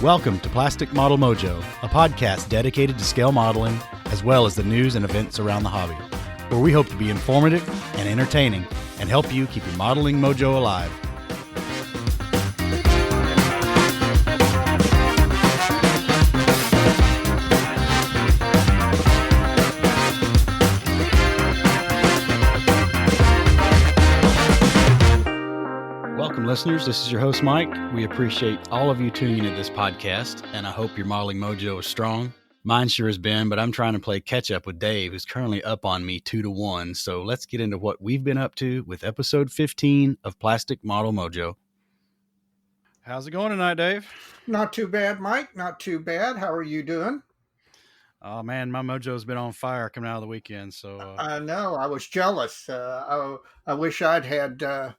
Welcome to Plastic Model Mojo, a podcast dedicated to scale modeling, as well as the news and events around the hobby, where we hope to be informative and entertaining and help you keep your modeling mojo alive. Welcome, listeners. This is your host, Mike. We appreciate all of you tuning into this podcast, and I hope your modeling mojo is strong. Mine sure has been, but I'm trying to play catch up with Dave, who's currently up on me 2-1. So let's get into what we've been up to with episode 15 of Plastic Model Mojo. How's it going tonight, Dave? Not too bad, Mike. Not too bad. How are you doing? Oh, man, my mojo's been on fire coming out of the weekend. So I know. I was jealous. I wish I'd had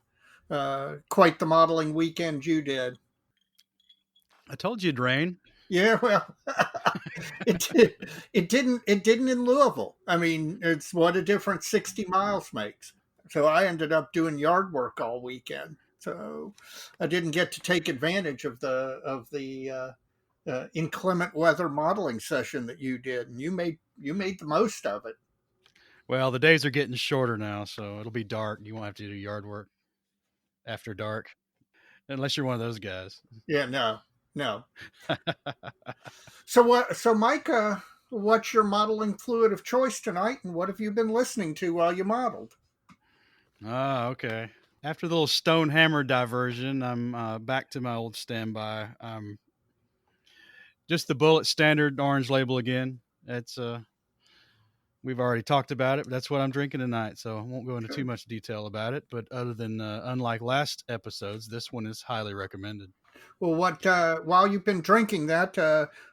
quite the modeling weekend you did. I told you it'd rain. Yeah, well, it didn't in Louisville. I mean, it's what a difference 60 miles makes. So I ended up doing yard work all weekend. So I didn't get to take advantage of the inclement weather modeling session that you did, and you made the most of it. Well, the days are getting shorter now, so it'll be dark. You won't have to do yard work after dark, unless you're one of those guys. Yeah, no. So Mike, what's your modeling fluid of choice tonight, and what have you been listening to while you modeled? Okay. After the little stone hammer diversion, I'm back to my old standby. Just the Bullet Standard orange label again. It's we've already talked about it, but that's what I'm drinking tonight, so I won't go into too much detail about it. But other than unlike last episodes, this one is highly recommended. Well, while you've been drinking that,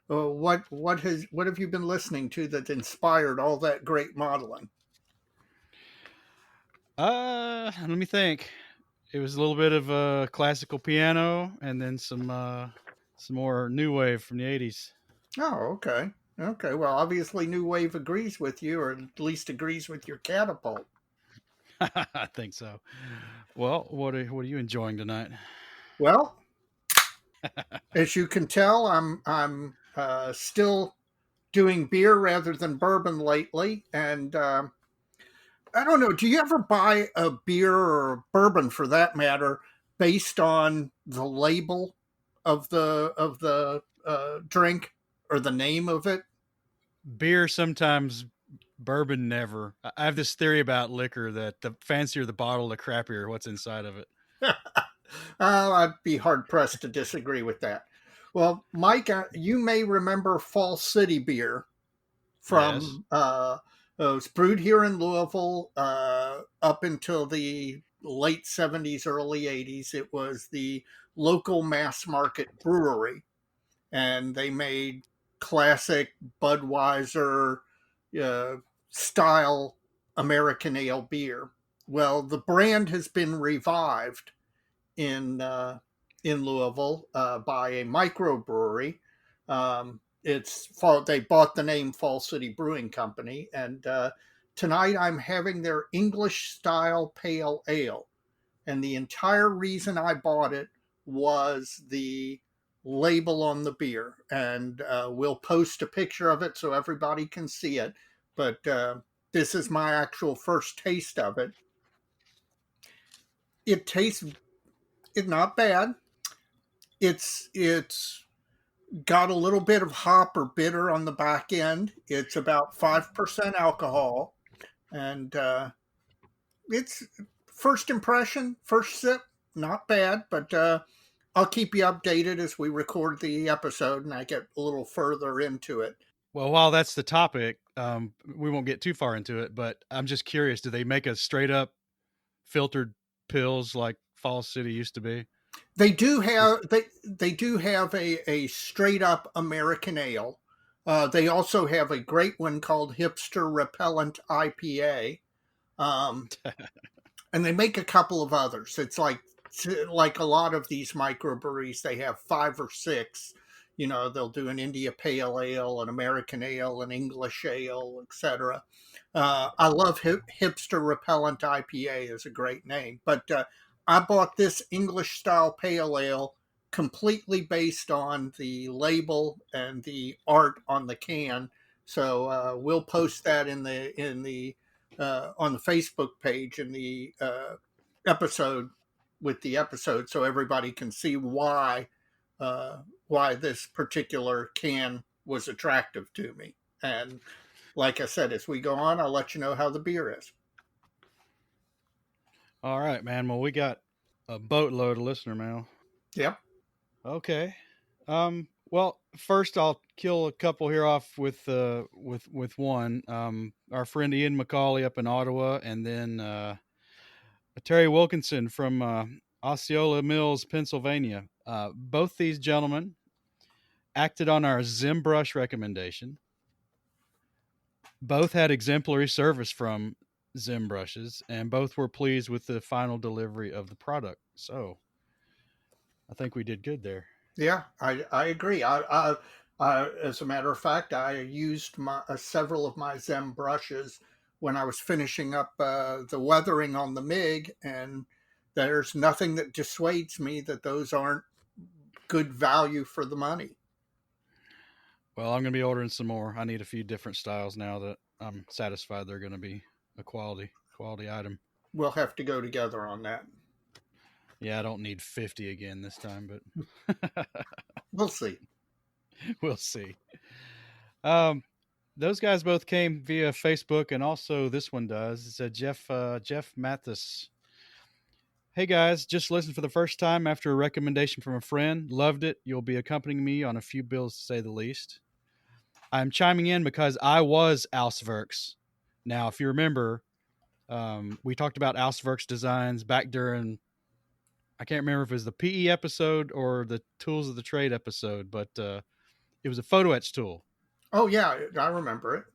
what have you been listening to that inspired all that great modeling? Let me think. It was a little bit of classical piano, and then some more new wave from the 80s. Oh, okay. Okay. Well, obviously, New Wave agrees with you, or at least agrees with your catapult. I think so. Well, what are you enjoying tonight? Well, as you can tell, I'm still doing beer rather than bourbon lately, and I don't know. Do you ever buy a beer or a bourbon, for that matter, based on the label of the drink or the name of it? Beer sometimes, bourbon never. I have this theory about liquor that the fancier the bottle, the crappier what's inside of it. I'd be hard pressed to disagree with that. Well, Mike, you may remember Fall City beer from. Yes. It was brewed here in Louisville up until the late 70s, early 80s. It was the local mass market brewery, and they made classic Budweiser style American ale beer. Well, the brand has been revived in Louisville by a microbrewery. They bought the name Fall City Brewing Company, and tonight I'm having their English style pale ale. And the entire reason I bought it was the label on the beer, and we'll post a picture of it so everybody can see it. But this is my actual first taste of it. It tastes not bad. It's got a little bit of hop or bitter on the back end. It's about 5% alcohol, and it's first impression, first sip, not bad, but I'll keep you updated as we record the episode and I get a little further into it. Well, while that's the topic, we won't get too far into it, but I'm just curious, do they make a straight up filtered pills like Fall City used to be? They do have a straight up American ale. They also have a great one called Hipster Repellent IPA. And they make a couple of others. It's like a lot of these microbreweries, they have 5 or 6. You know, they'll do an India Pale Ale, an American Ale, an English Ale, etc. I love Hipster Repellent IPA is a great name. But I bought this English style pale ale completely based on the label and the art on the can. So we'll post that in the on the Facebook page in the episode with the episode, so everybody can see why this particular can was attractive to me. And like I said, as we go on, I'll let you know how the beer is. All right, man. Well, we got a boatload of listener mail. Yep. Okay. Well, first I'll kill a couple here off with one. Our friend Ian McCauley up in Ottawa, and then Terry Wilkinson from Osceola Mills, Pennsylvania. Both these gentlemen acted on our ZimBrush recommendation. Both had exemplary service from ZimBrushes, and both were pleased with the final delivery of the product. So I think we did good there. Yeah, I agree. As a matter of fact, I used several of my ZimBrushes when I was finishing up the weathering on the MiG, and there's nothing that dissuades me that those aren't good value for the money. Well, I'm going to be ordering some more. I need a few different styles now that I'm satisfied they're going to be a quality item. We'll have to go together on that. Yeah, I don't need 50 again this time, but we'll see. We'll see. Those guys both came via Facebook, and also this one does. It's a Jeff Mathis. Hey guys, just listened for the first time after a recommendation from a friend. Loved it. You'll be accompanying me on a few bills, to say the least. I'm chiming in because I was Auswerks. Now, if you remember, we talked about Auswerks designs back during, I can't remember if it was the PE episode or the Tools of the Trade episode, but it was a photo etch tool. Oh, yeah, I remember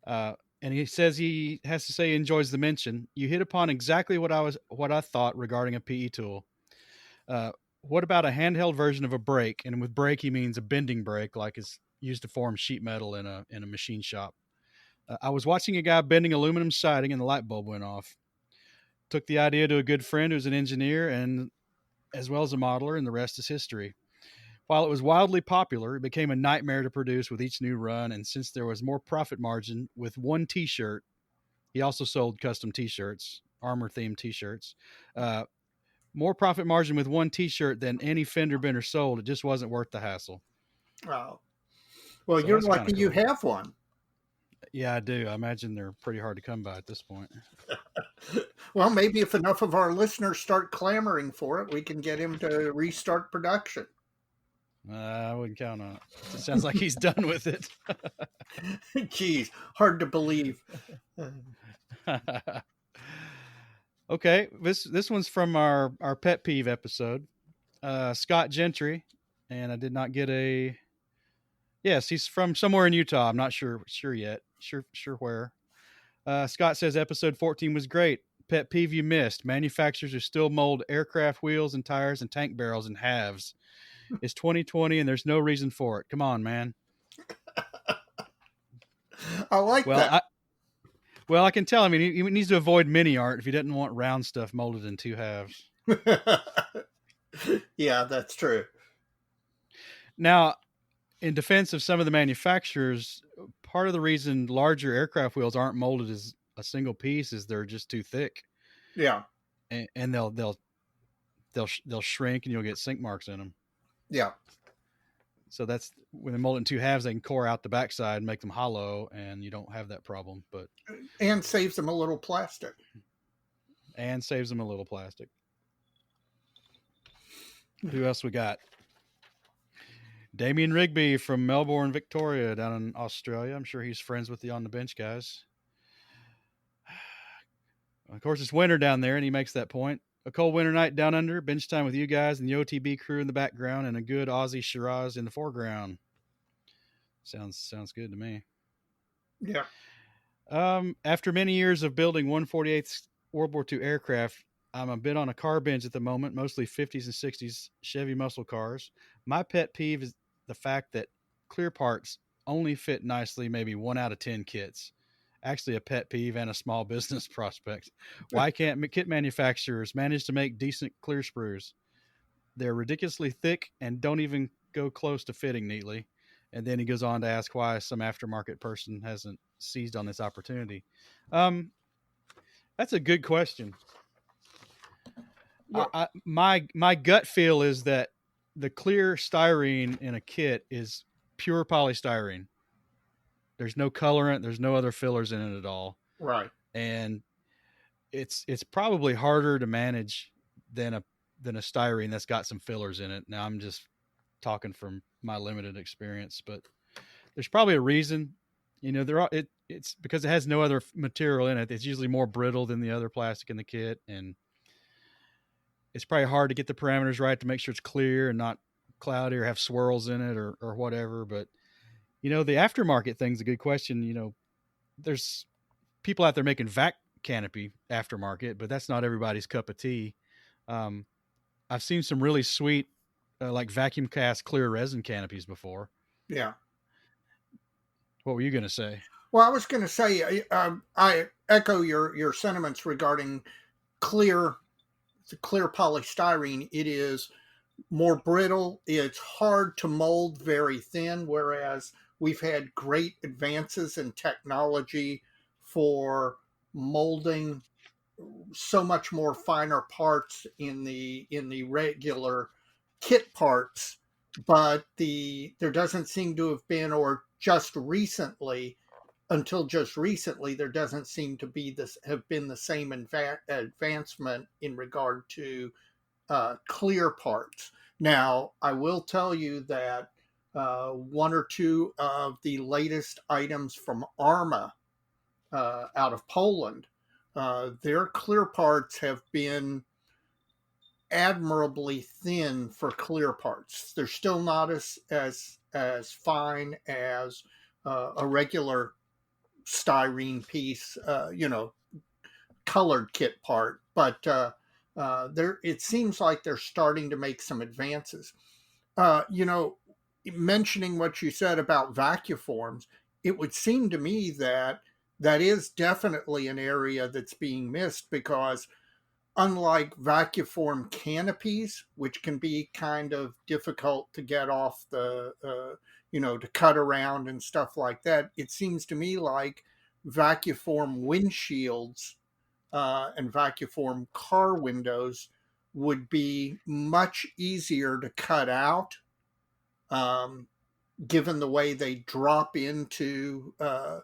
it. And he says he has to say he enjoys the mention. You hit upon exactly what I thought regarding a PE tool. What about a handheld version of a brake? And with brake, he means a bending brake, like it's used to form sheet metal in a machine shop. I was watching a guy bending aluminum siding, and the light bulb went off. Took the idea to a good friend who's an engineer and as well as a modeler, and the rest is history. While it was wildly popular, it became a nightmare to produce with each new run, and since there was more profit margin with one T-shirt, he also sold custom T-shirts, armor-themed T-shirts, more profit margin with one T-shirt than any fender bender sold. It just wasn't worth the hassle. Wow. Well, so you're lucky cool. You have one. Yeah, I do. I imagine they're pretty hard to come by at this point. Well, maybe if enough of our listeners start clamoring for it, we can get him to restart production. I wouldn't count on it. It sounds like he's done with it. Geez, hard to believe. Okay, this one's from our pet peeve episode. Scott Gentry, and I did not get a. Yes, he's from somewhere in Utah. I'm not sure yet. Sure where. Scott says episode 14 was great. Pet peeve you missed. Manufacturers are still mold aircraft wheels and tires and tank barrels in halves. It's 2020 and there's no reason for it. Come on, man. I like that. I can tell. I mean, he needs to avoid mini art if he doesn't want round stuff molded in two halves. Yeah, that's true. Now, in defense of some of the manufacturers, part of the reason larger aircraft wheels aren't molded as a single piece is they're just too thick. Yeah, and they'll shrink and you'll get sink marks in them. Yeah. So that's when they mold it in two halves, they can core out the backside and make them hollow, and you don't have that problem. And saves them a little plastic. Who else we got? Damien Rigby from Melbourne, Victoria, down in Australia. I'm sure he's friends with the On the Bench guys. Of course, it's winter down there, and he makes that point. A cold winter night down under, bench time with you guys and the OTB crew in the background, and a good Aussie Shiraz in the foreground. Sounds good to me. Yeah. After many years of building 148th World War II aircraft, I'm a bit on a car binge at the moment, mostly 50s and 60s Chevy muscle cars. My pet peeve is the fact that clear parts only fit nicely maybe 1 out of 10 kits. Actually a pet peeve and a small business prospect. Why can't kit manufacturers manage to make decent clear sprues? they're ridiculously thick and don't even go close to fitting neatly. And then he goes on to ask why some aftermarket person hasn't seized on this opportunity. That's a good question. Well, My gut feel is that the clear styrene in a kit is pure polystyrene. There's no colorant. There's no other fillers in it at all. right. And it's probably harder to manage than a styrene that's got some fillers in it. Now I'm just talking from my limited experience, but there's probably a reason. It's because it has no other material in it. It's usually more brittle than the other plastic in the kit, and it's probably hard to get the parameters right to make sure it's clear and not cloudy or have swirls in it or whatever. But the aftermarket thing's a good question. There's people out there making vac canopy aftermarket, but that's not everybody's cup of tea. I've seen some really sweet like vacuum cast clear resin canopies before. Yeah. What were you going to say? Well, I was going to say, I echo your sentiments regarding clear polystyrene. It is more brittle. It's hard to mold very thin, whereas we've had great advances in technology for molding so much more finer parts in the regular kit parts. But there doesn't seem to have been, or just recently, until just recently, there doesn't seem to be have been the same advancement in regard to clear parts. Now, I will tell you that one or two of the latest items from Arma out of Poland, their clear parts have been admirably thin for clear parts. They're still not as fine as a regular styrene piece, colored kit part, but it seems like they're starting to make some advances. Mentioning what you said about vacuforms, it would seem to me that is definitely an area that's being missed, because unlike vacuform canopies, which can be kind of difficult to get off to cut around and stuff like that, it seems to me like vacuform windshields and vacuform car windows would be much easier to cut out, given the way they drop into the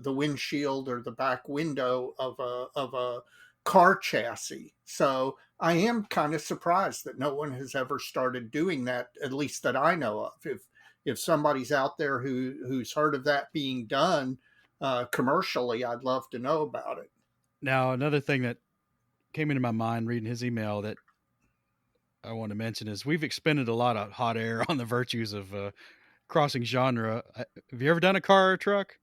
windshield or the back window of a car chassis. So I am kind of surprised that no one has ever started doing that, at least that I know of. If somebody's out there who's heard of that being done commercially, I'd love to know about it. Now, another thing that came into my mind reading his email that I want to mention is we've expended a lot of hot air on the virtues of crossing genre. Have you ever done a car or truck?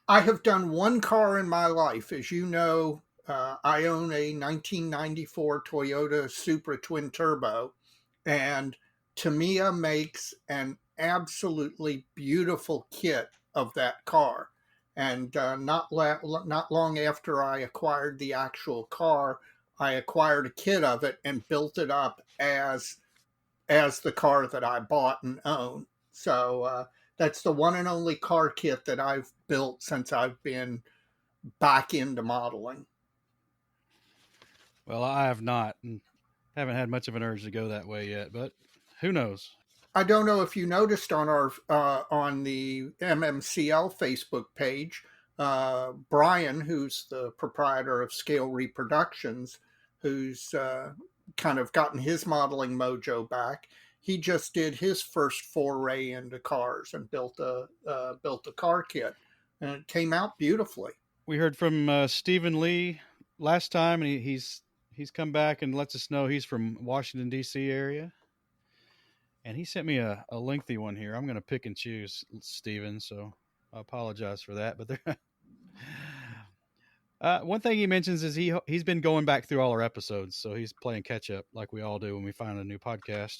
I have done one car in my life. As you know, I own a 1994 Toyota Supra Twin Turbo, and Tamiya makes an absolutely beautiful kit of that car. And not long after I acquired the actual car, I acquired a kit of it and built it up as the car that I bought and own. So that's the one and only car kit that I've built since I've been back into modeling. Well, I have not, and haven't had much of an urge to go that way yet, but who knows? I don't know if you noticed on our on the MMCL Facebook page, Brian, who's the proprietor of Scale Reproductions, who's kind of gotten his modeling mojo back. He just did his first foray into cars and built a car kit, and it came out beautifully. We heard from Stephen Lee last time, and he's come back and lets us know he's from Washington D.C. area. And he sent me a lengthy one here. I'm going to pick and choose, Steven, so I apologize for that. But one thing he mentions is he's been going back through all our episodes, so he's playing catch up like we all do when we find a new podcast.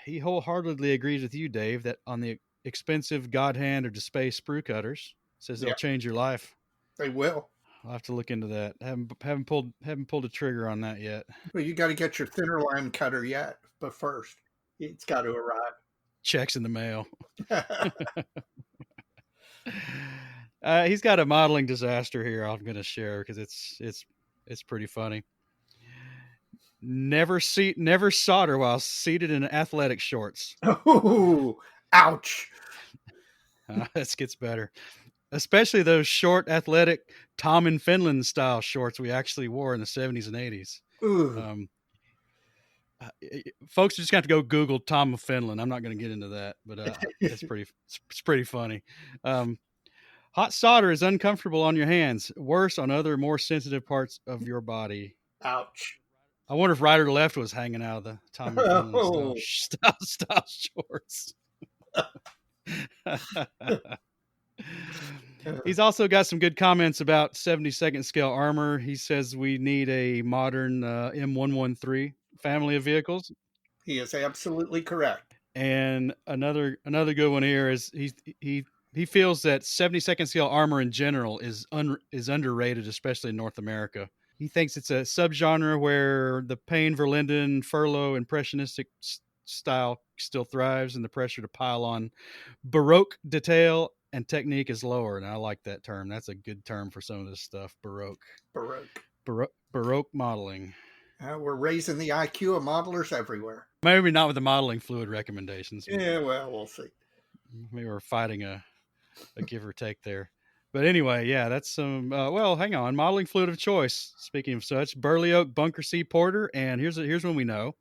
He wholeheartedly agrees with you, Dave, that on the expensive God Hand or Display sprue cutters, says they'll change your life. They will. I'll have to look into that. Haven't pulled a trigger on that yet. Well, you got to get your thinner line cutter yet, but first, it's got to arrive. Checks in the mail. He's got a modeling disaster here. I'm going to share because it's pretty funny. Never solder while seated in athletic shorts. Oh, ouch! This gets better, especially those short athletic Tom in Finland style shorts we actually wore in the 70s and 80s. Folks just got to go Google Tom of Finland. I'm not going to get into that, but it's pretty funny. Hot solder is uncomfortable on your hands, worse on other more sensitive parts of your body. Ouch. I wonder if right or left was hanging out of the Tom of Finland style shorts. He's also got some good comments about 72nd scale armor. He says we need a modern M113 family of vehicles. He is absolutely correct. And another good one here is he feels that 72nd scale armor in general is underrated, especially in North America. He thinks it's a subgenre where the Payne Verlinden Furlow impressionistic style still thrives, and the pressure to pile on Baroque detail and technique is lower. And I like that term. That's a good term for some of this stuff. Baroque modeling. We're raising the IQ of modelers everywhere. Maybe not with the modeling fluid recommendations. Yeah, well, we'll see. Maybe we're fighting a give or take there. But anyway, yeah, that's some. Well, hang on. Modeling fluid of choice. Speaking of such, Burley Oak Bunker C Porter, and here's one we know: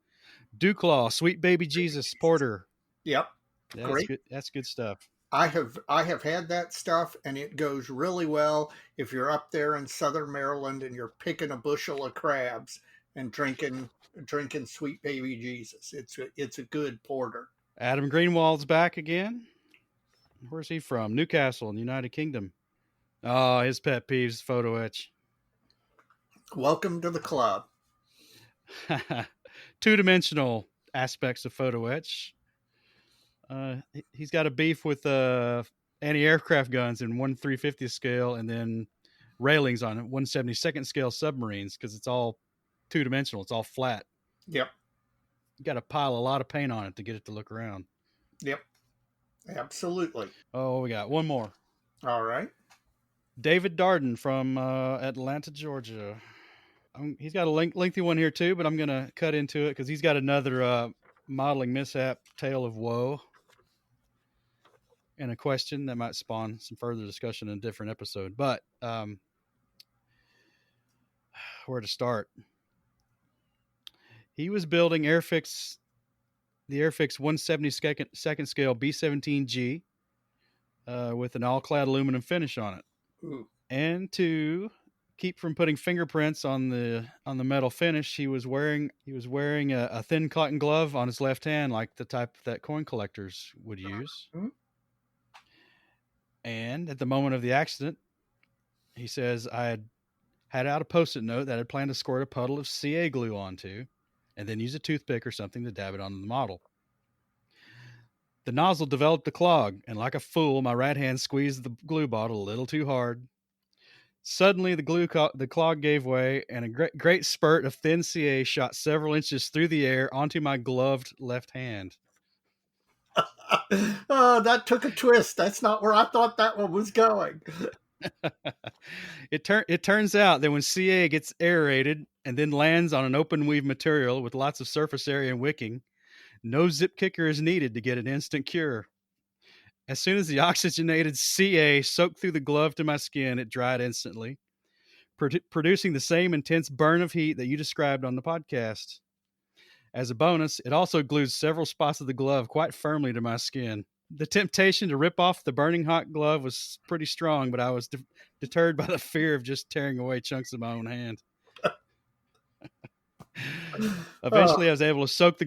Dewclaw Sweet Baby Jesus Porter. Yep, great. That's good stuff. I have had that stuff, and it goes really well if you're up there in Southern Maryland and you're picking a bushel of crabs and drinking Sweet Baby Jesus. It's a good porter. Adam Greenwald's back again. Where's he from? Newcastle in the United Kingdom. Oh, his pet peeves, photo etch. Welcome to the club. Two-dimensional aspects of photo etch. He's got a beef with anti-aircraft guns in 1/350th scale, and then railings on 1/72nd scale submarines because it's all two-dimensional. It's all flat. Yep. You got to pile a lot of paint on it to get it to look around. Yep. Absolutely. Oh, we got one more. All right. David Darden from Atlanta, Georgia. He's got a lengthy one here too, but I'm going to cut into it because he's got another modeling mishap tale of woe and a question that might spawn some further discussion in a different episode. But where to start? He was building the Airfix 1/72nd scale B-17G with an all-clad aluminum finish on it. Ooh. And to keep from putting fingerprints on the metal finish, he was wearing a thin cotton glove on his left hand, like the type that coin collectors would use. Mm-hmm. And at the moment of the accident, he says, I had out a Post-it note that I planned to squirt a puddle of CA glue onto, and then use a toothpick or something to dab it onto the model. The nozzle developed a clog, and like a fool, my right hand squeezed the glue bottle a little too hard. Suddenly, the clog gave way, and a great spurt of thin CA shot several inches through the air onto my gloved left hand. Oh, that took a twist. That's not where I thought that one was going. It turns out that when CA gets aerated and then lands on an open weave material with lots of surface area and wicking, no zip kicker is needed to get an instant cure. As soon as the oxygenated CA soaked through the glove to my skin, it dried instantly, producing the same intense burn of heat that you described on the podcast. As a bonus, it also glued several spots of the glove quite firmly to my skin. The temptation to rip off the burning hot glove was pretty strong, but I was deterred by the fear of just tearing away chunks of my own hand. Eventually, I was able to soak the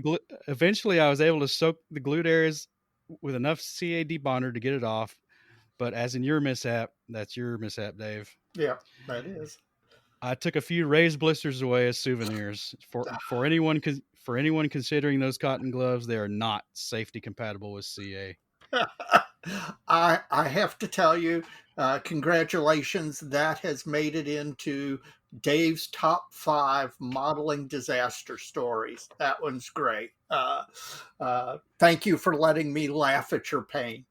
glued areas with enough CA debonder to get it off. But as in your mishap, that's your mishap, Dave. Yeah, that is. I took a few raised blisters away as souvenirs for anyone considering those cotton gloves. They are not safety compatible with CA. I have to tell you, congratulations. That has made it into Dave's top 5 modeling disaster stories. That one's great. Thank you for letting me laugh at your pain.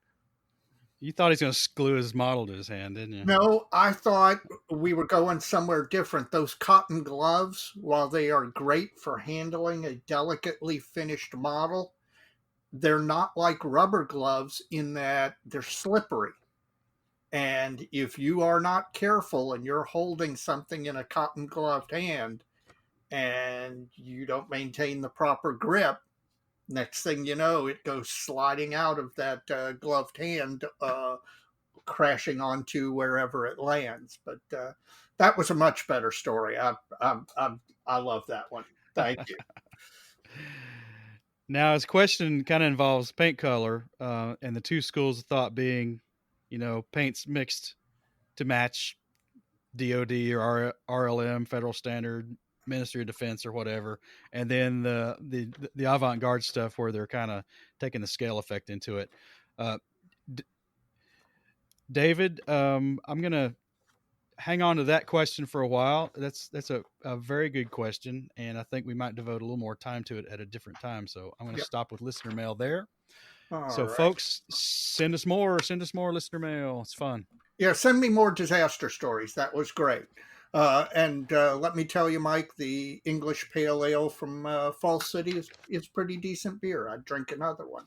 You thought he's going to glue his model to his hand, didn't you? No, I thought we were going somewhere different. Those cotton gloves, while they are great for handling a delicately finished model, they're not like rubber gloves in that they're slippery. And if you are not careful and you're holding something in a cotton gloved hand and you don't maintain the proper grip, next thing you know, it goes sliding out of that gloved hand, crashing onto wherever it lands. But that was a much better story. I love that one. Thank you. Now, his question kind of involves paint color, and the two schools of thought being, paints mixed to match DOD or RLM, Federal Standard, Ministry of Defense, or whatever, and then the avant-garde stuff where they're kind of taking the scale effect into it. David, I'm gonna hang on to that question for a while. That's a very good question, and I think we might devote a little more time to it at a different time. So I'm going to stop with listener mail there. All So, right. folks, send us more listener mail. It's fun. Yeah, send me more disaster stories. That was great. And let me tell you, Mike, the English Pale Ale from Falls City is pretty decent beer. I'd drink another one.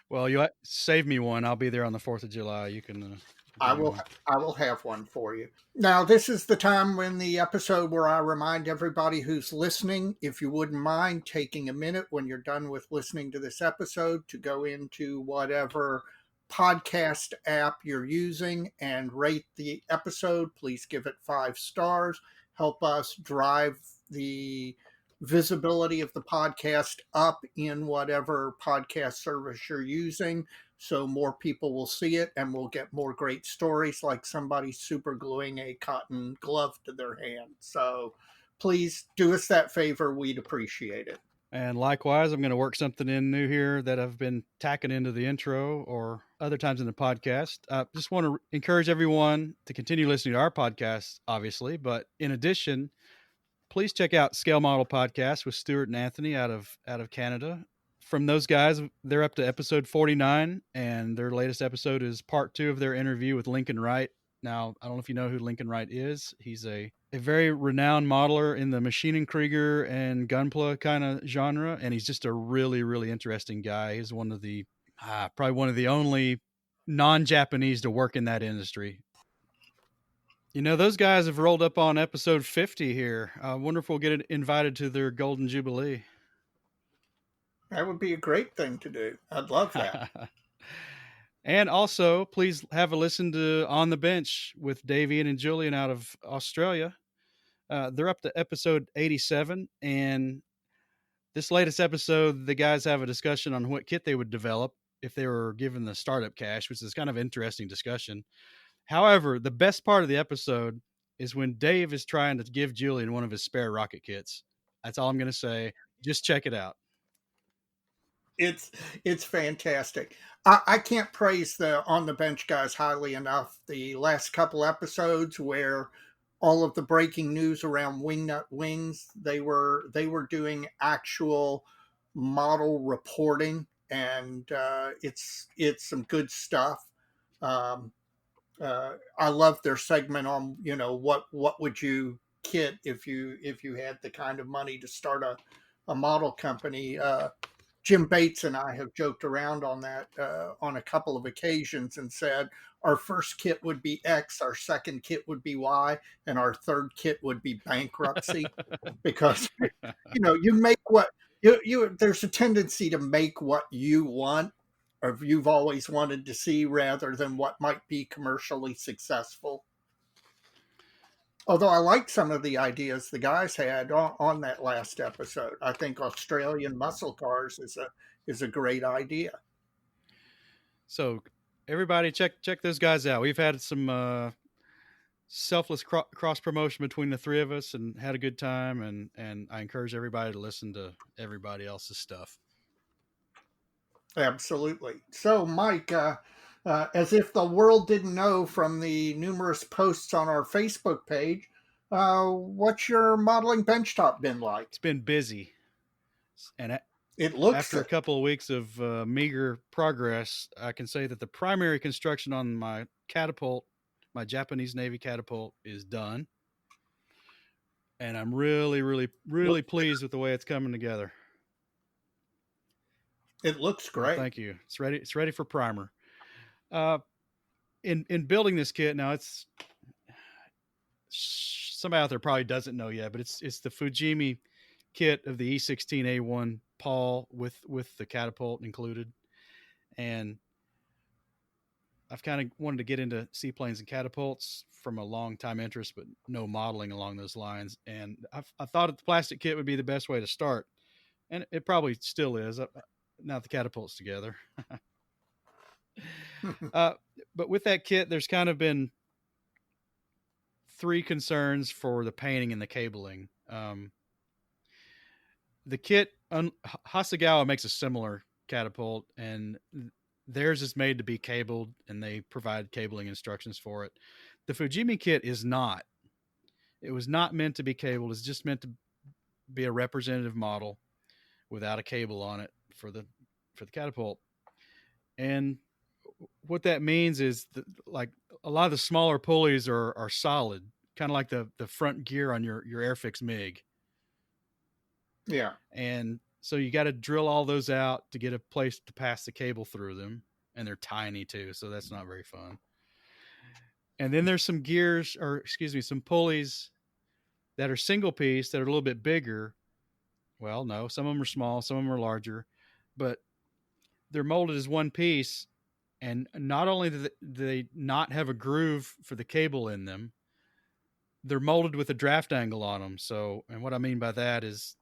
Well, you save me one. I'll be there on the 4th of July. You can I bring me will. one. I will have one for you. Now, this is the time when the episode where I remind everybody who's listening, if you wouldn't mind taking a minute when you're done with listening to this episode to go into whatever podcast app you're using and rate the episode. Please give it 5 stars. Help us drive the visibility of the podcast up in whatever podcast service you're using, so more people will see it and we'll get more great stories like somebody super gluing a cotton glove to their hand. So please do us that favor. We'd appreciate it. And likewise, I'm going to work something in new here that I've been tacking into the intro or other times in the podcast. Just want to encourage everyone to continue listening to our podcast, obviously. But in addition, please check out Scale Model Podcast with Stuart and Anthony out of Canada. From those guys, they're up to episode 49, and their latest episode is part 2 of their interview with Lincoln Wright. Now, I don't know if you know who Lincoln Wright is. He's a very renowned modeler in the Maschinen Krieger and Gunpla kind of genre, and he's just a really, really interesting guy. He's one of the probably one of the only non-Japanese to work in that industry. Those guys have rolled up on episode 50 here. I wonder if we'll get invited to their Golden Jubilee. That would be a great thing to do. I'd love that. And also, please have a listen to On the Bench with Dave, Ian, and Julian out of Australia. They're up to episode 87. And this latest episode, the guys have a discussion on what kit they would develop if they were given the startup cash, which is kind of an interesting discussion. However, the best part of the episode is when Dave is trying to give Julian one of his spare rocket kits. That's all I'm going to say. Just check it out. It's fantastic. I can't praise the On the Bench guys highly enough. The last couple episodes where all of the breaking news around Wingnut Wings, they were doing actual model reporting, and it's some good stuff. I love their segment on what would you kit if you had the kind of money to start a model company. Jim Bates and I have joked around on that on a couple of occasions and said our first kit would be X, our second kit would be Y, and our third kit would be bankruptcy, because you make what you there's a tendency to make what you want or you've always wanted to see rather than what might be commercially successful. Although I like some of the ideas the guys had on that last episode. I think Australian muscle cars is a great idea. So everybody check those guys out. We've had some selfless cross promotion between the three of us and had a good time, and I encourage everybody to listen to everybody else's stuff. Absolutely. So, Mike, as if the world didn't know from the numerous posts on our Facebook page, what's your modeling benchtop been like? It's been busy, and it looks after a couple of weeks of meager progress, I can say that the primary construction on my catapult, my Japanese Navy catapult, is done, and I'm really, really, really pleased with the way it's coming together. It looks great. Well, thank you. It's ready. It's ready for primer. In building this kit now, it's somebody out there probably doesn't know yet, but it's the Fujimi kit of the E16A1 Paul with the catapult included, and I've kind of wanted to get into seaplanes and catapults from a long time interest, but no modeling along those lines. And I thought the plastic kit would be the best way to start, and it probably still is. Now the catapult's together. But with that kit, there's kind of been three concerns for the painting and the cabling. The kit, Hasegawa makes a similar catapult, and theirs is made to be cabled, and they provide cabling instructions for it. The Fujimi kit is not. It was not meant to be cabled. It's just meant to be a representative model without a cable on it for the catapult. And what that means is that, like, a lot of the smaller pulleys are solid, kind of like the front gear on your Airfix MiG. Yeah. And so you got to drill all those out to get a place to pass the cable through them. And they're tiny too, so that's not very fun. And then there's some some pulleys that are single piece that are a little bit bigger. Well, no, some of them are small, some of them are larger, but they're molded as one piece. And not only do they not have a groove for the cable in them, they're molded with a draft angle on them. So, and what I mean by that is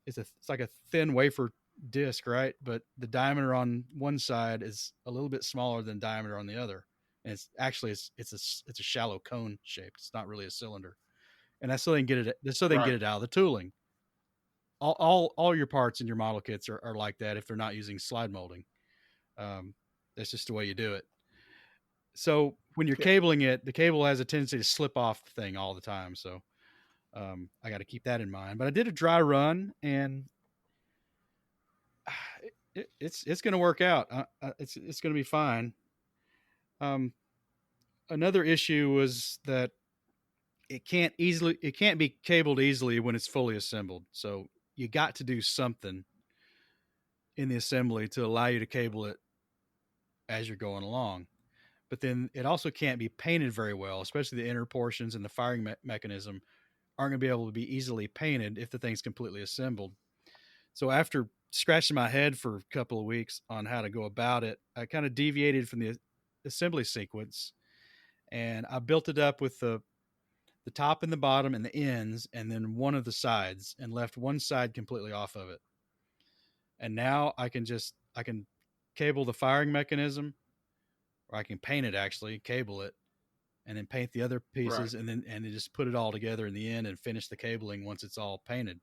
it's like a thin wafer disc, right? But the diameter on one side is a little bit smaller than diameter on the other. And it's actually, it's a shallow cone shape. It's not really a cylinder. And that's so they can get it out of the tooling. All your parts in your model kits are like that if they're not using slide molding. That's just the way you do it. So when you're cabling it, the cable has a tendency to slip off the thing all the time. So I got to keep that in mind. But I did a dry run, and it's going to work out. It's going to be fine. Another issue was that it can't be cabled easily when it's fully assembled. So you got to do something in the assembly to allow you to cable it as you're going along. But then it also can't be painted very well, especially the inner portions and the firing mechanism aren't going to be able to be easily painted if the thing's completely assembled. So after scratching my head for a couple of weeks on how to go about it, I kind of deviated from the assembly sequence, and I built it up with the top and the bottom and the ends, and then one of the sides, and left one side completely off of it. And now I can cable the firing mechanism, or I can paint it, actually cable it, and then paint the other pieces, and then just put it all together in the end and finish the cabling once it's all painted,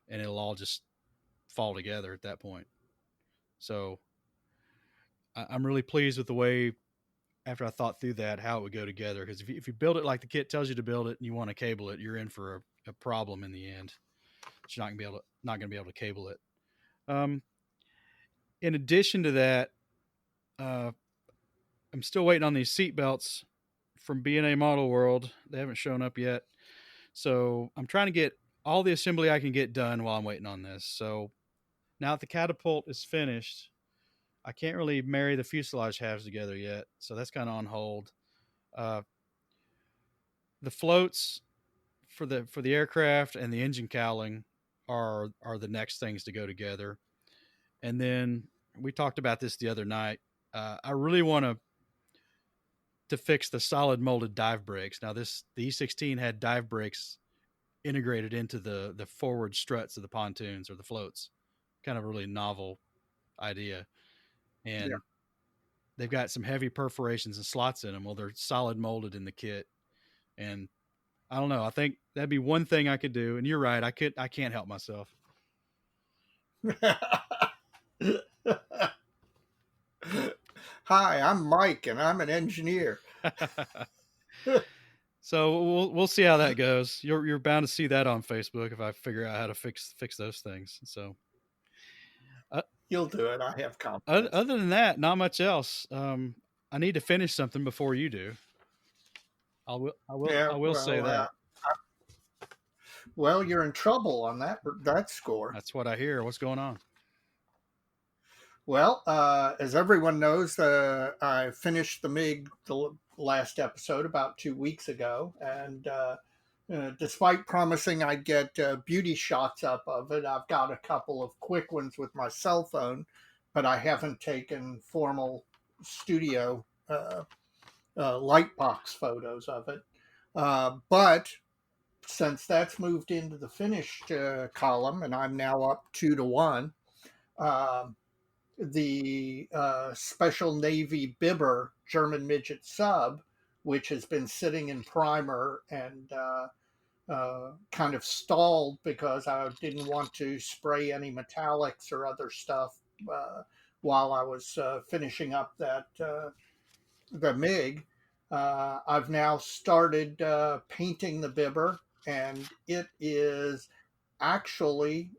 and it'll all just fall together at that point. So I'm really pleased with the way, after I thought through that, how it would go together. Because if you build it like the kit tells you to build it and you want to cable it, you're in for a problem in the end. You're not going to be able to cable it. In addition to that, I'm still waiting on these seat belts from B&A Model World. They haven't shown up yet. So I'm trying to get all the assembly I can get done while I'm waiting on this. So now that the catapult is finished, I can't really marry the fuselage halves together yet. So that's kind of on hold. The floats for the aircraft and the engine cowling are the next things to go together. And then we talked about this the other night. I really want to fix the solid molded dive brakes. Now the E16 had dive brakes integrated into the forward struts of the pontoons or the floats. Kind of a really novel idea. And they've got some heavy perforations and slots in them. Well, they're solid molded in the kit. And I don't know. I think that'd be one thing I could do. And you're right. I can't help myself. Hi, I'm Mike, and I'm an engineer. So we'll see how that goes. You're bound to see that on Facebook if I figure out how to fix those things. So You'll do it. I have confidence. other than that, not much else. I need to finish something before you do. Yeah, I will say that. Well, you're in trouble on that score. That's what I hear. What's going on? Well, as everyone knows, I finished the MiG the last episode about 2 weeks ago, and despite promising I'd get beauty shots up of it, I've got a couple of quick ones with my cell phone, but I haven't taken formal studio light box photos of it. But since that's moved into the finished column, and I'm now up 2-1, um, the Special Navy Bibber German midget sub, which has been sitting in primer and kind of stalled because I didn't want to spray any metallics or other stuff while I was finishing up the MiG. I've now started painting the bibber, and it is actually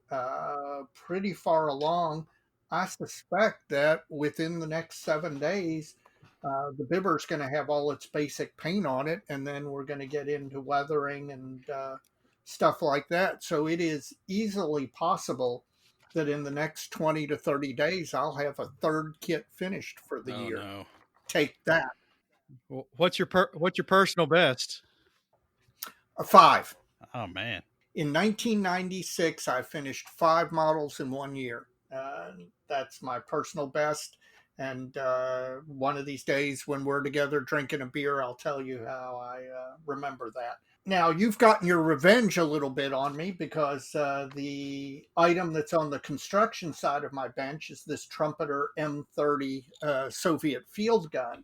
pretty far along. I suspect that within the next 7 days, the bibber's going to have all its basic paint on it, and then we're going to get into weathering and stuff like that. So it is easily possible that in the next 20 to 30 days, I'll have a third kit finished for the year. No. Take that. What's your personal best? A 5. Oh man. In 1996, I finished 5 models in 1 year. That's my personal best. And one of these days when we're together drinking a beer, I'll tell you how I remember that. Now, you've gotten your revenge a little bit on me because the item that's on the construction side of my bench is this Trumpeter M30 Soviet field gun,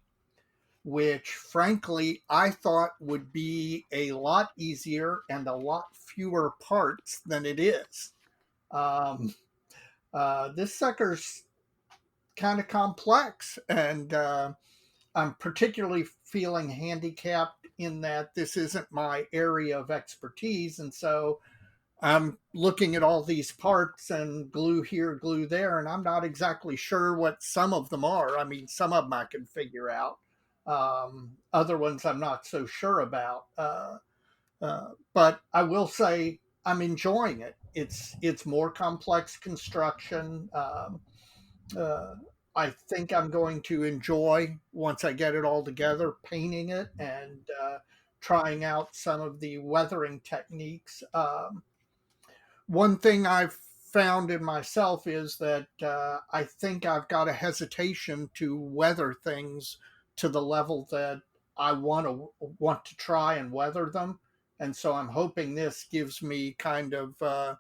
which frankly I thought would be a lot easier and a lot fewer parts than it is. This sucker's kind of complex, and I'm particularly feeling handicapped in that this isn't my area of expertise, and so I'm looking at all these parts and glue here, glue there, and I'm not exactly sure what some of them are. I mean, some of them I can figure out. Other ones I'm not so sure about. But I will say I'm enjoying it. It's more complex construction. I think I'm going to enjoy, once I get it all together, painting it and trying out some of the weathering techniques. One thing I've found in myself is that I think I've got a hesitation to weather things to the level that I want to try and weather them, and so I'm hoping this gives me kind of a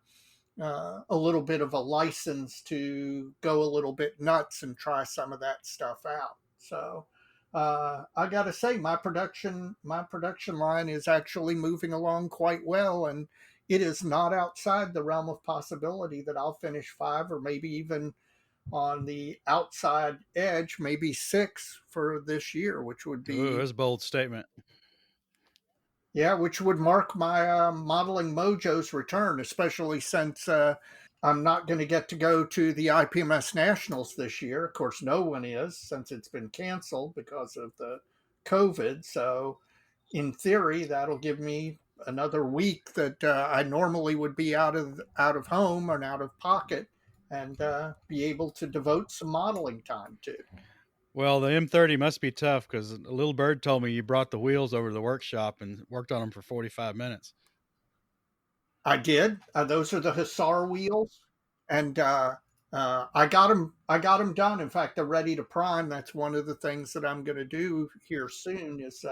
little bit of a license to go a little bit nuts and try some of that stuff out. So I got to say, my production line is actually moving along quite well, and it is not outside the realm of possibility that I'll finish 5 or maybe even on the outside edge, maybe 6 for this year, which would be that's a bold statement. Yeah, which would mark my modeling mojo's return, especially since I'm not going to get to go to the IPMS Nationals this year. Of course, no one is since it's been canceled because of the COVID. So, in theory, that'll give me another week that I normally would be out of home and out of pocket, and be able to devote some modeling time to. Well, the M30 must be tough because a little bird told me you brought the wheels over to the workshop and worked on them for 45 minutes. I did. Those are the Hussar wheels, and I got them. I got them done. In fact, they're ready to prime. That's one of the things that I'm going to do here soon is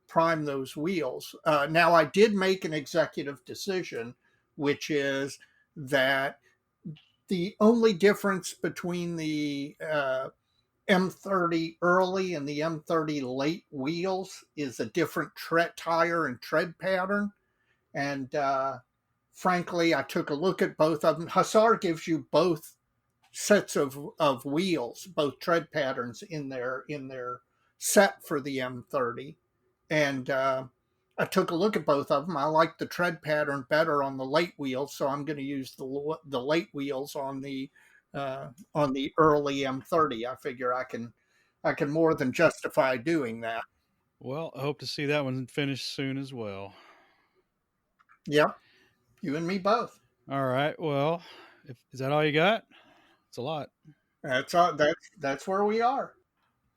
prime those wheels. Now, I did make an executive decision, which is that the only difference between the M30 early and the M30 late wheels is a different tire and tread pattern, and frankly, I took a look at both of them. Hussar gives you both sets of wheels, both tread patterns in their set for the M30, and I took a look at both of them. I like the tread pattern better on the late wheels, so I'm going to use the late wheels on the early M30. I figure I can more than justify doing that. Well, I hope to see that one finished soon as well. Yep, you and me both. All right. Well, is that all you got? It's a lot. That's where we are.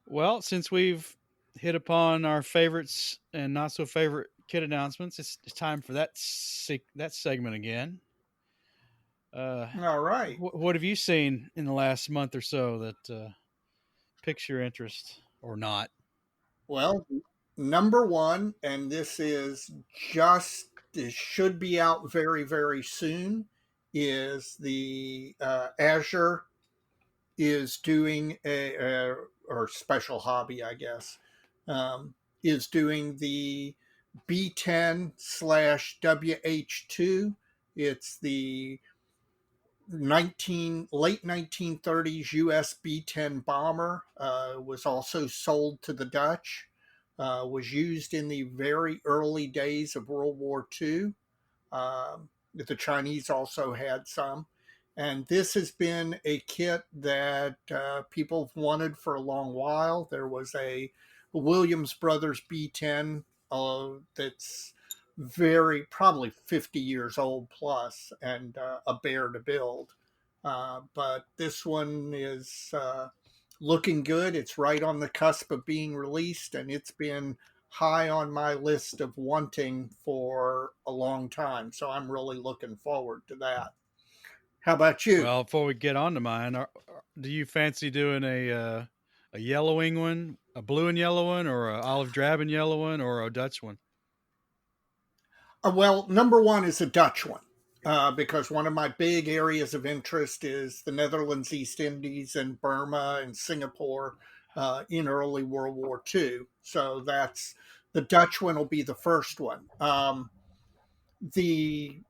Well, since we've hit upon our favorites and not so favorite kit announcements, it's time for that segment again. All right. What have you seen in the last month or so that piques your interest or not? Well, number one, and this should be out very, very soon, is the Azure is doing or Special Hobby, I guess, is doing the B10 slash WH2. It's the late 1930s US B-10 bomber. Was also sold to the Dutch. Was used in the very early days of World War II. The Chinese also had some. And this has been a kit that people have wanted for a long while. There was a Williams Brothers B10 that's probably 50 years old plus and a bear to build. But this one is looking good. It's right on the cusp of being released, and it's been high on my list of wanting for a long time. So I'm really looking forward to that. How about you? Well, before we get on to mine, do you fancy doing a yellowing one, a blue and yellow one, or a olive drab and yellow one, or a Dutch one? Well, number one is a Dutch one. Because one of my big areas of interest is the Netherlands, East Indies, and Burma and Singapore in early World War II. So that's the Dutch one will be the first one. The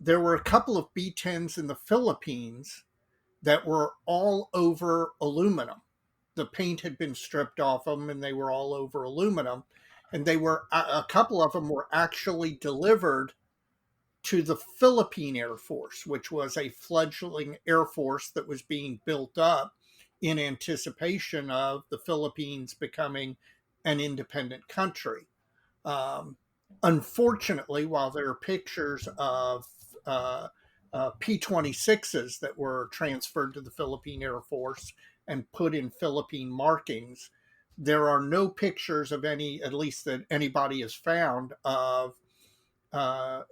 There were a couple of B10s in the Philippines that were all over aluminum. The paint had been stripped off them, and they were all over aluminum. And they were a couple of them were actually delivered to the Philippine Air Force, which was a fledgling air force that was being built up in anticipation of the Philippines becoming an independent country. Um, Unfortunately, while there are pictures of P-26s that were transferred to the Philippine Air Force and put in Philippine markings, there are no pictures of any, at least that anybody has found, of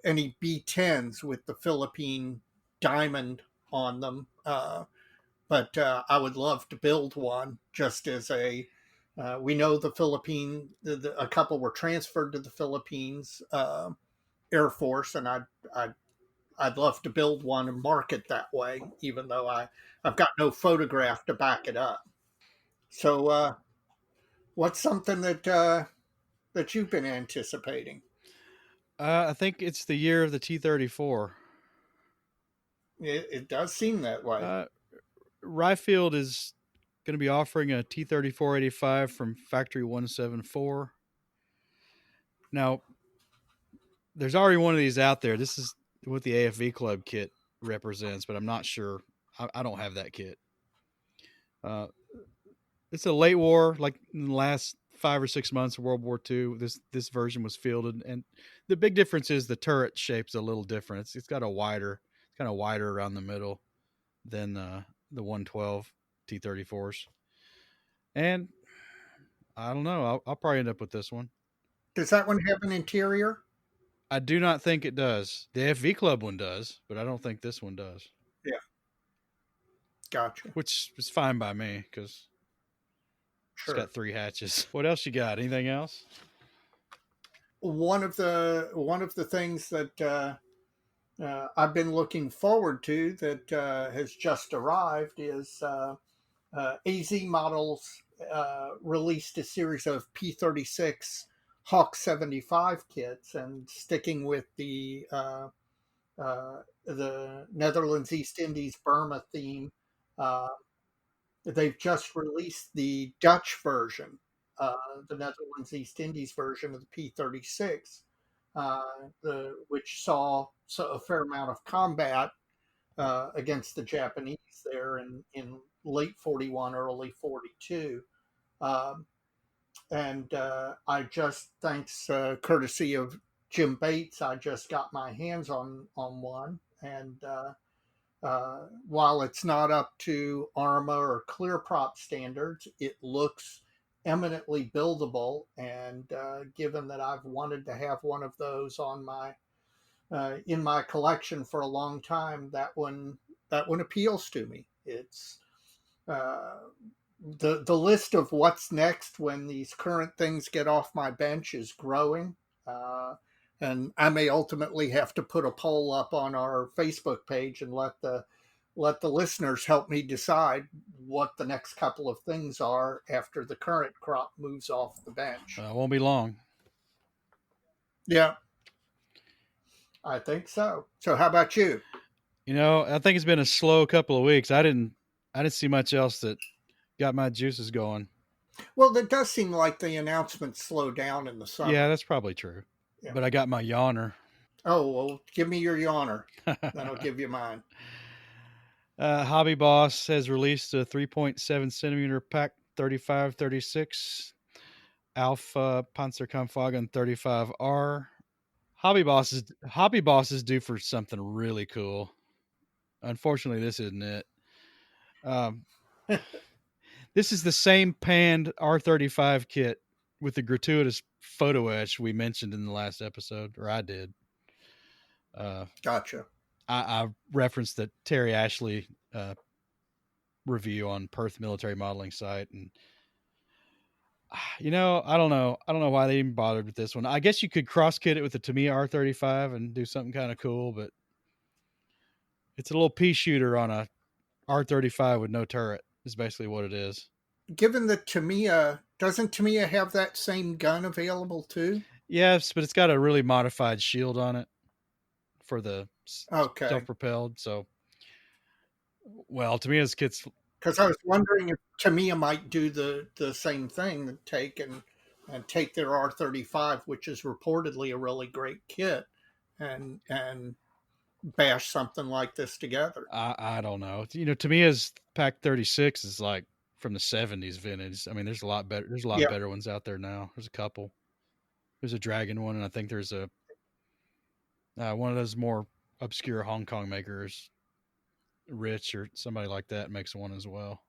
any B10s with the Philippine diamond on them. But I would love to build one just as a. We know a couple were transferred to the Philippines Air Force, and I'd love to build one and mark it that way, even though I've got no photograph to back it up. So, what's something that you've been anticipating? I think it's the year of the T-34. It does seem that way. Ryfield is going to be offering a T-34-85 from Factory 174. Now, there's already one of these out there. This is what the AFV Club kit represents, but I'm not sure. I don't have that kit. It's a late war, like in the last 5 or 6 months of World War II. This version was fielded, and the big difference is the turret shape's a little different. It's got it's kind of wider around the middle than the 112 T-34s. And I don't know. I'll probably end up with this one. Does that one have an interior? I do not think it does. The FV Club one does, but I don't think this one does. Yeah, gotcha. Which is fine by me because it's Sure. got 3 hatches. What else you got? Anything else? One of the things that I've been looking forward to that has just arrived is AZ Models released a series of P-36 Hawk 75 kits, and sticking with the Netherlands, East Indies, Burma theme, They've just released the Dutch version, the Netherlands East Indies version of the P-36, which saw a fair amount of combat against the Japanese there in late 41, early 42. Um, and I just, thanks courtesy of Jim Bates, I just got my hands on one. And while it's not up to ARMA or clear prop standards, it looks eminently buildable. And given that I've wanted to have one of those on my in my collection for a long time, that one appeals to me. It's uh, the list of what's next when these current things get off my bench is growing. Uh, and I may ultimately have to put a poll up on our Facebook page and let the listeners help me decide what the next couple of things are after the current crop moves off the bench. Won't be long. Yeah, I think so. So how about you? I think it's been a slow couple of weeks. I didn't see much else that got my juices going. Well, it does seem like the announcements slow down in the summer. Yeah, that's probably true. Yeah. But I got my yawner. Oh, well, give me your yawner. Then I'll give you mine. Hobby Boss has released a 3.7 centimeter pack 35-36 Alpha Panzerkampfwagen 35R. Hobby Boss is due for something really cool. Unfortunately, this isn't it. This is the same panned R35 kit with the gratuitous photo etch we mentioned in the last episode, or I did. Gotcha. I referenced the Terry Ashley review on Perth Military Modeling site, and I don't know why they even bothered with this one. I guess you could cross kit it with the Tamiya R35 and do something kind of cool, but it's a little pea shooter on a R35 with no turret. Is basically what it is. Given that doesn't Tamiya have that same gun available too? Yes, but it's got a really modified shield on it for the self-propelled. So, well, Tamiya's kits. Because I was wondering if Tamiya might do the same thing, and take their R35, which is reportedly a really great kit, and bash something like this together. I don't know. Tamiya's Pack 36 is like from the 70s vintage. I mean, there's a lot better. There's a lot better ones out there now. There's a couple. There's a Dragon one, and I think there's a one of those more obscure Hong Kong makers, Rich or somebody like that, makes one as well.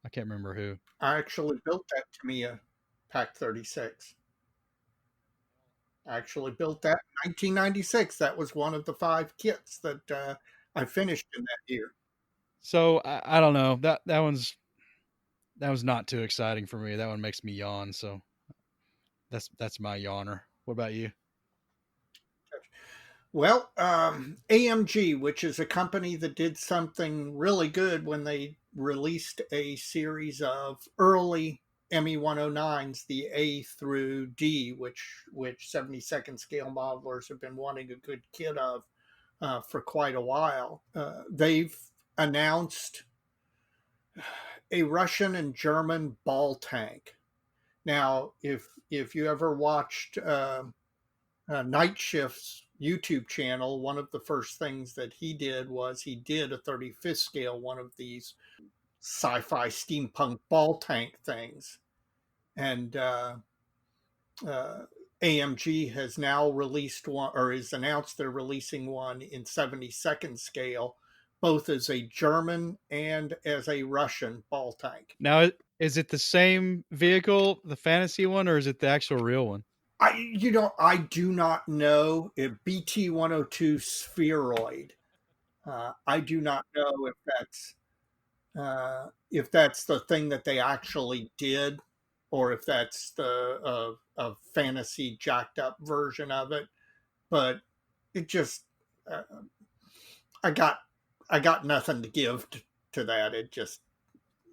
I can't remember who. I actually built that Tamiya Pack 36. I actually built that in 1996. That was one of the 5 kits that I finished in that year. So I don't know. That was not too exciting for me. That one makes me yawn. So that's my yawner. What about you? Well, AMG, which is a company that did something really good when they released a series of early ME109s, the A through D, which 72nd scale modelers have been wanting a good kit of for quite a while. They've announced a Russian and German ball tank. Now, if you ever watched Night Shift's YouTube channel, one of the first things that he did was he did a 35th scale one of these sci-fi steampunk ball tank things, and AMG has now released one, or is announced they're releasing one in 72nd scale, both as a German and as a Russian ball tank. Now, is it the same vehicle, the fantasy one, or is it the actual real one? I do not know. If BT-102 Spheroid, I do not know if that's the thing that they actually did, or if that's the a fantasy jacked up version of it. But it just I got nothing to give to that. It just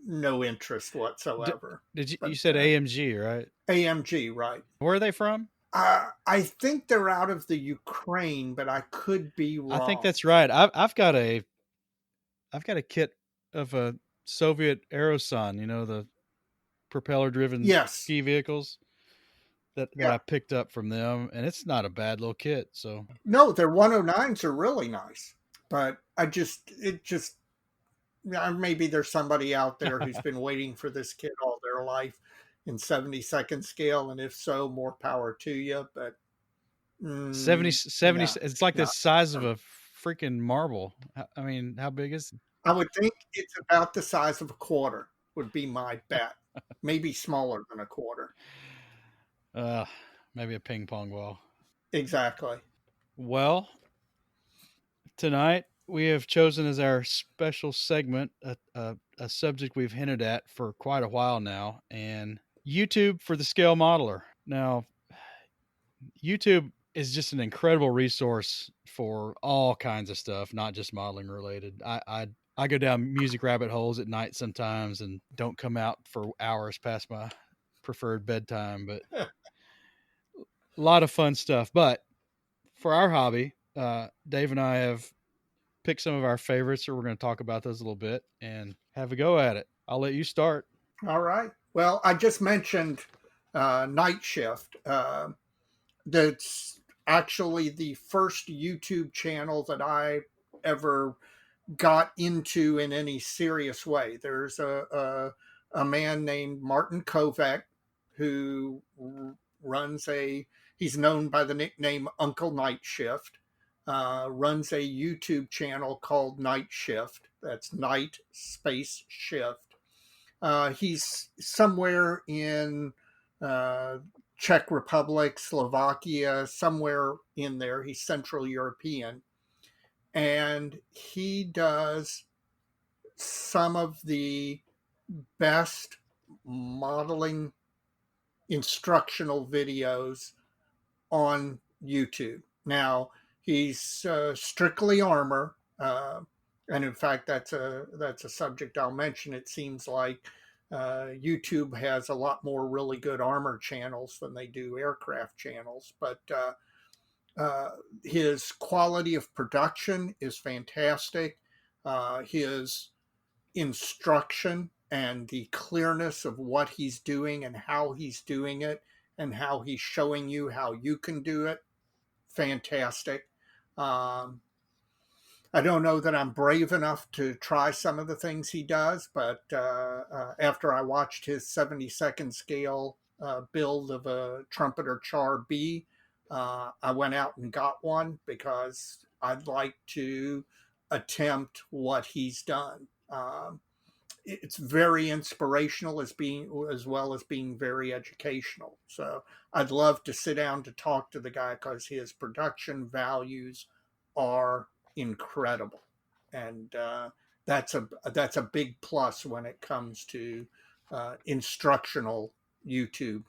no interest whatsoever. You said AMG, right? AMG, right? Where are they from? I think they're out of the Ukraine, but I could be wrong. I think that's right. I've got a kit of a Soviet Aerosun, the propeller-driven Yes. ski vehicles that Yeah. I picked up from them, and it's not a bad little kit. So No, their 109s are really nice, but maybe there's somebody out there who's been waiting for this kit all their life in 70-second scale, and if so, more power to you. But 70, no, it's like the not size of for me. a freaking marble. I mean, how big is it? I would think it's about the size of a quarter, would be my bet. Maybe smaller than a quarter. Uh, Maybe a ping pong ball. Exactly. Well, tonight we have chosen as our special segment a subject we've hinted at for quite a while now, and YouTube for the scale modeler. Now, YouTube is just an incredible resource for all kinds of stuff, not just modeling related. I go down music rabbit holes at night sometimes and don't come out for hours past my preferred bedtime, but a lot of fun stuff. But for our hobby, Dave and I have picked some of our favorites, so we're going to talk about those a little bit and have a go at it. I'll let you start. All right. Well, I just mentioned Night Shift. That's actually the first YouTube channel that I ever got into in any serious way. There's a man named Martin Kovac who runs he's known by the nickname Uncle Night Shift, runs a YouTube channel called Night Shift. That's Night Space Shift. He's somewhere in uh, Czech Republic, Slovakia, somewhere in there. He's Central European. And he does some of the best modeling instructional videos on YouTube. Now, he's strictly armor. And in fact, that's a subject I'll mention. It seems like YouTube has a lot more really good armor channels than they do aircraft channels. But his quality of production is fantastic. His instruction and the clearness of what he's doing and how he's doing it and how he's showing you how you can do it, fantastic. Um, I don't know that I'm brave enough to try some of the things he does, but after I watched his 70-second scale build of a Trumpeter Char B, I went out and got one because I'd like to attempt what he's done. It's very inspirational as well as being very educational. So I'd love to sit down to talk to the guy because his production values are incredible, and that's a big plus when it comes to instructional YouTube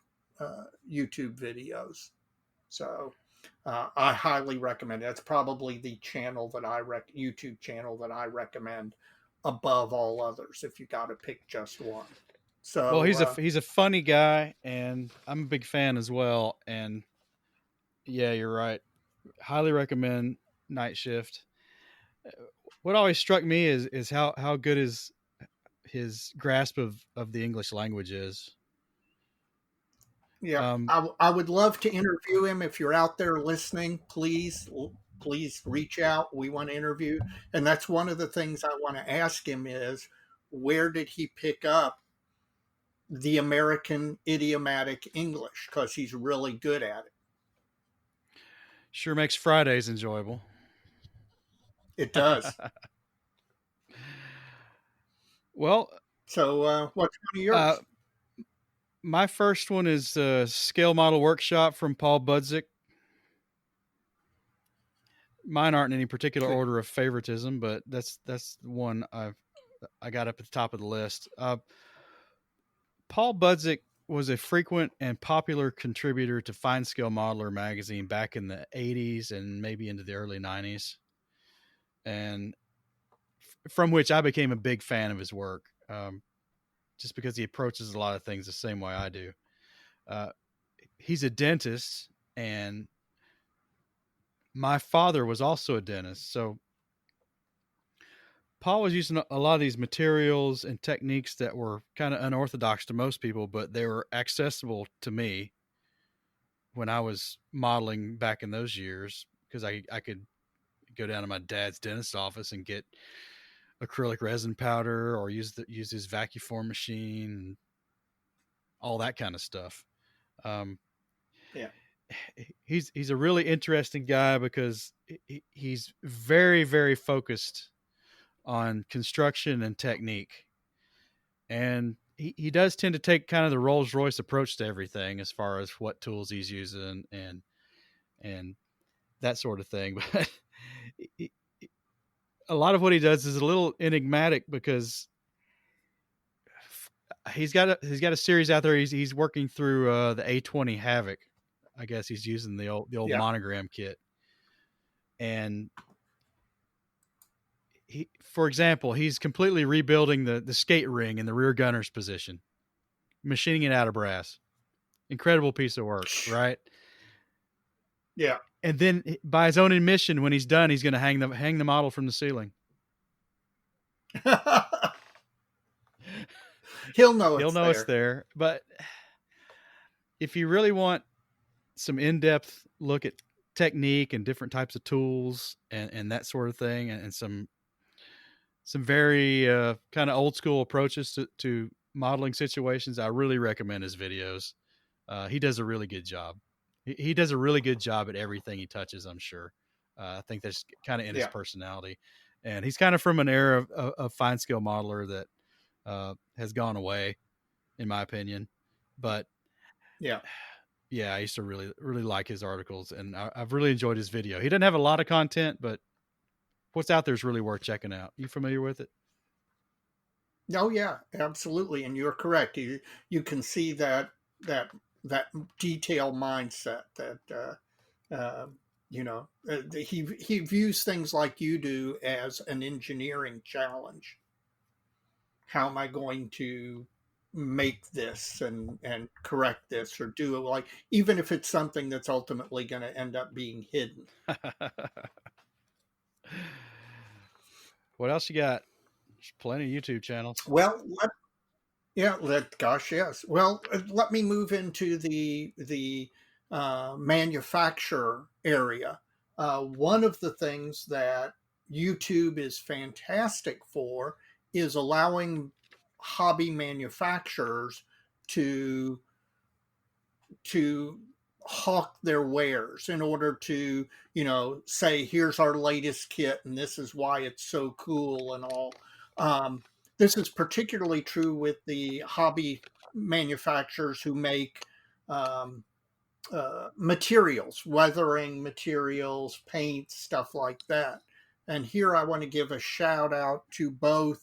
YouTube videos. So I highly recommend it. That's probably the channel that YouTube channel that I recommend above all others if you got to pick just one. Well, So he's a funny guy, and I'm a big fan as well. And yeah, you're right. Highly recommend Night Shift. What always struck me is how good his grasp of the English language is. yeah, Um, I would love to interview him. If you're out there listening, please reach out. We want to interview, and that's one of the things I want to ask him is where did he pick up the American idiomatic English because he's really good at it. sure makes Fridays enjoyable. It does. Well, So, what's one of uh, yours? my first one is Scale Model Workshop from Paul Budzik. Mine aren't in any particular Okay. order of favoritism, but that's the one I got up at the top of the list. Paul Budzik was a frequent and popular contributor to Fine Scale Modeler magazine back in the 80s and maybe into the early 90s, and from which I became a big fan of his work, just because he approaches a lot of things the same way I do. Uh, he's a dentist, and my father was also a dentist. So Paul was using a lot of these materials and techniques that were kind of unorthodox to most people, but they were accessible to me when I was modeling back in those years, because I could go down to my dad's dentist office and get acrylic resin powder, or use his vacuform machine, all that kind of stuff. Um, Yeah. He's a really interesting guy because he's very, very focused on construction and technique. And he does tend to take kind of the Rolls Royce approach to everything as far as what tools he's using and that sort of thing. But a lot of what he does is a little enigmatic, because he's got a series out there. He's working through the A20 Havoc. I guess he's using the old Yeah. monogram kit. And for example, he's completely rebuilding the skate ring in the rear gunner's position, machining it out of brass. Incredible piece of work, right? Yeah. And then, by his own admission, when he's done, he's going to hang the model from the ceiling. He'll know it's there. But if you really want some in-depth look at technique and different types of tools and that sort of thing, and some very kind of old school approaches to modeling situations, I really recommend his videos. He does a really good job. He does a really good job at everything he touches, I'm sure. I think that's kind of in his personality. And he's kind of from an era of fine scale modeler that has gone away, in my opinion. But yeah, I used to really, really like his articles, and I've really enjoyed his video. He doesn't have a lot of content, but what's out there is really worth checking out. You familiar with it? Oh yeah, absolutely. And you're correct. You can see that detailed mindset that he views things like you do as an engineering challenge. How am I going to make this and correct this, or do it, like, even if it's something that's ultimately going to end up being hidden. What else you got? There's plenty of YouTube channels. Well, gosh, yes. Well, let me move into the manufacturer area. One of the things that YouTube is fantastic for is allowing hobby manufacturers to hawk their wares in order to, say, here's our latest kit and this is why it's so cool and all. This is particularly true with the hobby manufacturers who make materials, weathering materials, paint, stuff like that. And here I want to give a shout out to both,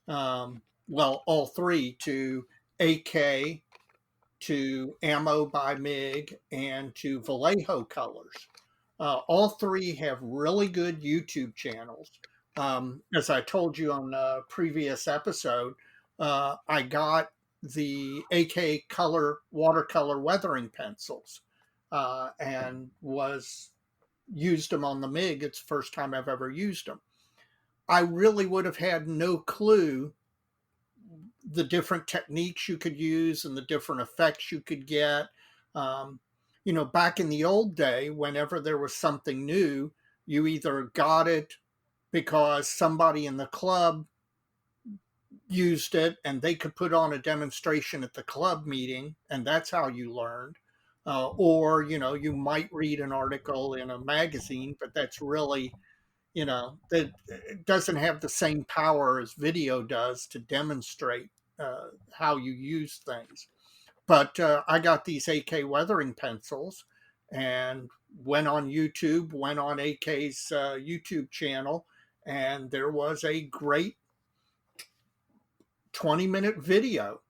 all three, to AK, to Ammo by MIG, and to Vallejo Colors. All three have really good YouTube channels. As I told you on a previous episode, I got the AK color watercolor weathering pencils and used them on the MIG. It's the first time I've ever used them. I really would have had no clue the different techniques you could use and the different effects you could get. Back in the old day, whenever there was something new, you either got it because somebody in the club used it and they could put on a demonstration at the club meeting, and that's how you learned. Or, you might read an article in a magazine, but that's really, that it doesn't have the same power as video does to demonstrate how you use things. But I got these AK weathering pencils and went on YouTube, went on AK's YouTube channel, and there was a great 20-minute video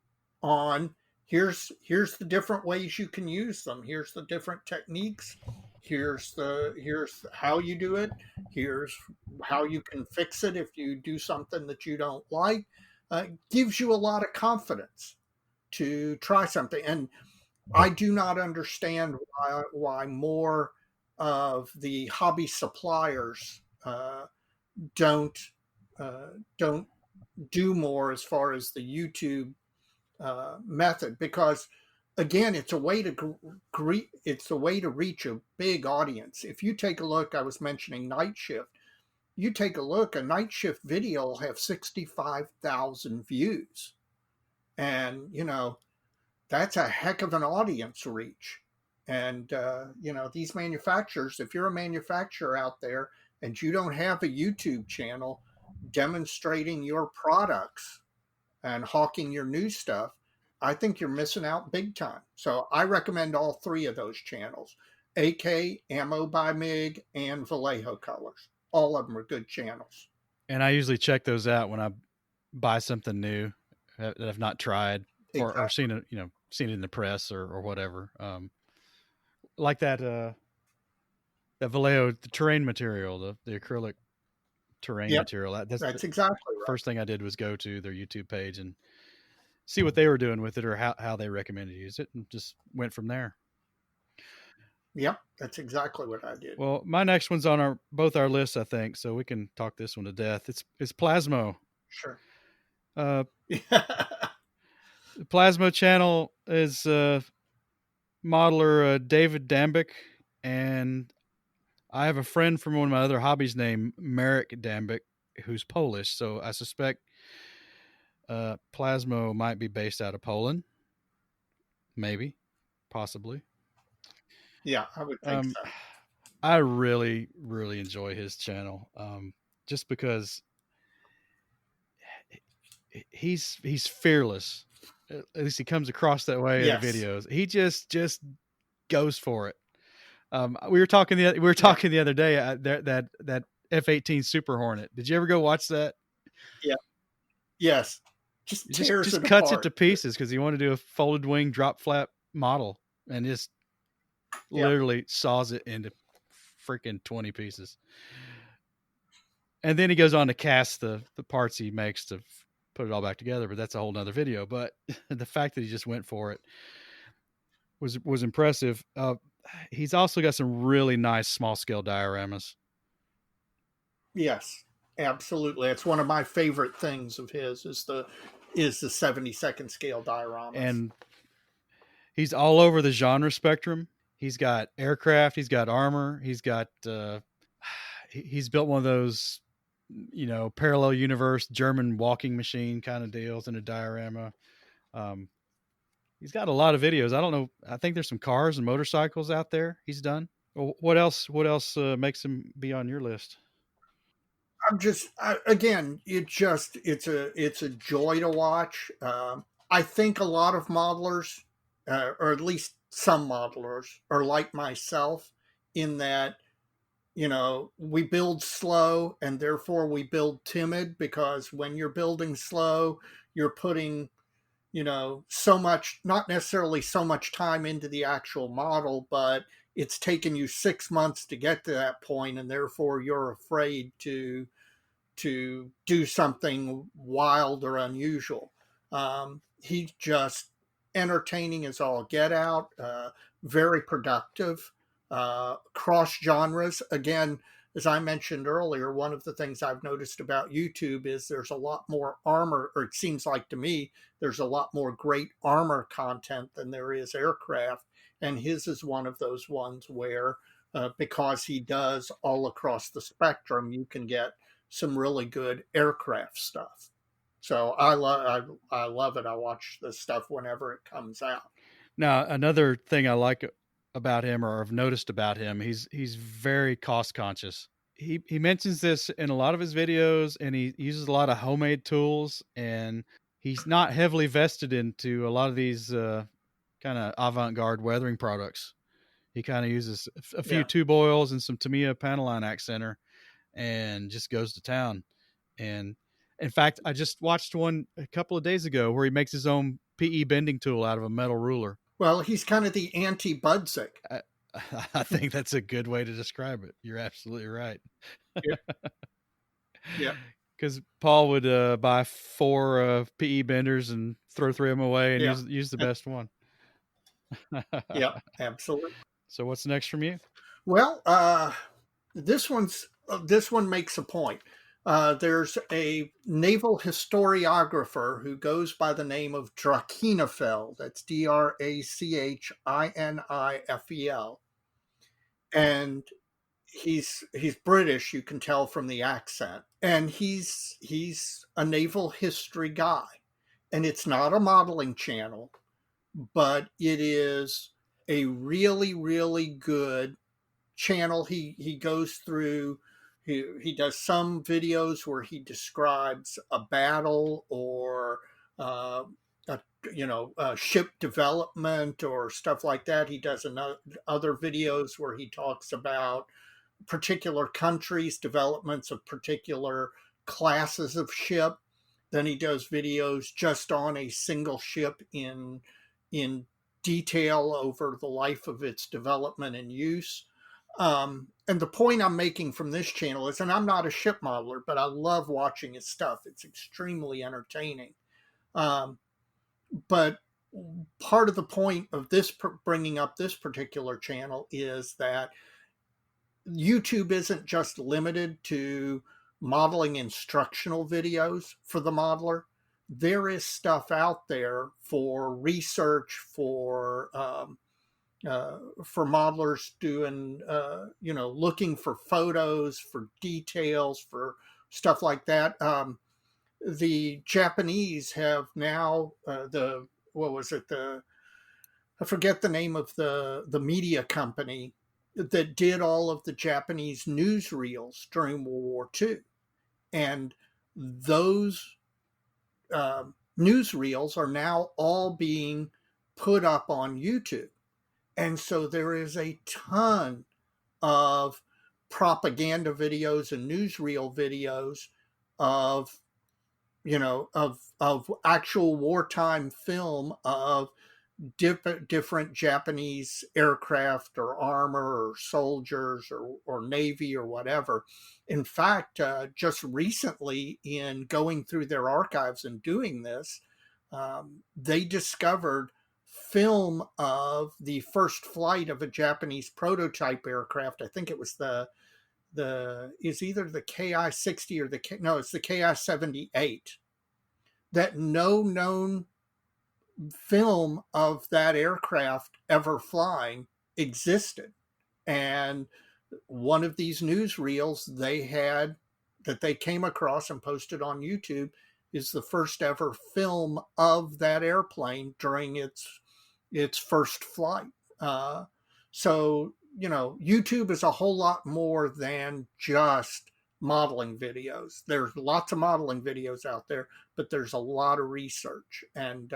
on here's the different ways you can use them. Here's the different techniques. Here's how you do it. Here's how you can fix it if you do something that you don't like. Gives you a lot of confidence to try something. And I do not understand why more of the hobby suppliers don't don't do more as far as the YouTube method, because again, it's a way to it's a way to reach a big audience. If you take a look, I was mentioning Night Shift. You take a look, a Night Shift video will have 65,000 views, and that's a heck of an audience reach. And these manufacturers, if you're a manufacturer out there and you don't have a YouTube channel demonstrating your products and hawking your new stuff, I think you're missing out big time. So I recommend all three of those channels: AK, Ammo by MiG, and Vallejo Colors. All of them are good channels. And I usually check those out when I buy something new that I've not tried Exactly. or seen it, seen it in the press or whatever. Like that Vallejo, the terrain material, the acrylic terrain material. That's exactly right. First thing I did was go to their YouTube page and see what they were doing with it or how they recommended to use it, and just went from there. Yep, that's exactly what I did. Well, my next one's on both our lists, I think, so we can talk this one to death. It's Plasmo. Sure. The Plasmo channel is modeler David Dambick, and I have a friend from one of my other hobbies named Marek Dambick, who's Polish, so I suspect Plasmo might be based out of Poland. Maybe, possibly. Yeah, I would think so. I really, really enjoy his channel, just because he's fearless. At least he comes across that way in the videos. He just goes for it. We were talking the other day that F-18 Super Hornet. Did you ever go watch that? Yeah. Yes. Just cuts it to pieces because he wanted to do a folded wing drop flap model and just literally saws it into freaking 20 pieces. And then he goes on to cast the parts he makes to put it all back together, but that's a whole nother video. But the fact that he just went for it was impressive. He's also got some really nice small scale dioramas. Yes, absolutely. It's one of my favorite things of his is the 72nd scale dioramas. And he's all over the genre spectrum. He's got aircraft, he's got armor, he's got he's built one of those parallel universe German walking machine kind of deals in a diorama. He's got a lot of videos. I don't know. I think there's some cars and motorcycles out there he's done. What else makes him be on your list? Again, it's a joy to watch. I think a lot of modelers, or at least some modelers, are like myself in that, we build slow and therefore we build timid, because when you're building slow, you're putting, so much, not necessarily so much time into the actual model, but it's taken you 6 months to get to that point, and therefore you're afraid to do something wild or unusual. He's just entertaining as all get out, very productive, cross genres. Again, as I mentioned earlier, one of the things I've noticed about YouTube is there's a lot more armor, or it seems like to me, there's a lot more great armor content than there is aircraft. And his is one of those ones where, because he does all across the spectrum, you can get some really good aircraft stuff. So I love it. I watch this stuff whenever it comes out. Now, another thing I like about him, or I've noticed about him, he's very cost conscious. He mentions this in a lot of his videos, and he uses a lot of homemade tools, and he's not heavily vested into a lot of these kind of avant-garde weathering products. He kind of uses a few tube oils and some Tamiya Panaline Accenter and just goes to town. And in fact, I just watched one a couple of days ago where he makes his own PE bending tool out of a metal ruler. Well, he's kind of the anti-Budzik. I think that's a good way to describe it. You're absolutely right. Yeah. Because Paul would buy 4 PE benders and throw 3 of them away and use the best one. Yeah, absolutely. So what's next from you? Well, this one makes a point. There's a naval historiographer who goes by the name of Drachinifel. That's Drachinifel, and he's British. You can tell from the accent, and he's a naval history guy. And it's not a modeling channel, but it is a really really good channel. He goes through. He does some videos where he describes a battle or uh, a, ship development or stuff like that. He does other videos where he talks about particular countries' developments of particular classes of ship. Then he does videos just on a single ship in detail over the life of its development and use. And the point I'm making from this channel is, and I'm not a ship modeler, but I love watching his stuff. It's extremely entertaining. Um, but part of the point of this bringing up this particular channel is that YouTube isn't just limited to modeling instructional videos for the modeler. There is stuff out there for research, for modelers doing, looking for photos, for details, for stuff like that. The Japanese have now what was it? I forget the name of the media company that did all of the Japanese newsreels during World War II, and those newsreels are now all being put up on YouTube. And so there is a ton of propaganda videos and newsreel videos of of actual wartime film of different Japanese aircraft or armor or soldiers or Navy or whatever. In fact, just recently, in going through their archives and doing this, they discovered film of the first flight of a Japanese prototype aircraft. I think it was is either the Ki-60 or it's the Ki-78, that no known film of that aircraft ever flying existed. And one of these newsreels that they came across and posted on YouTube is the first ever film of that airplane during its first flight. So YouTube is a whole lot more than just modeling videos. There's lots of modeling videos out there, but there's a lot of research, and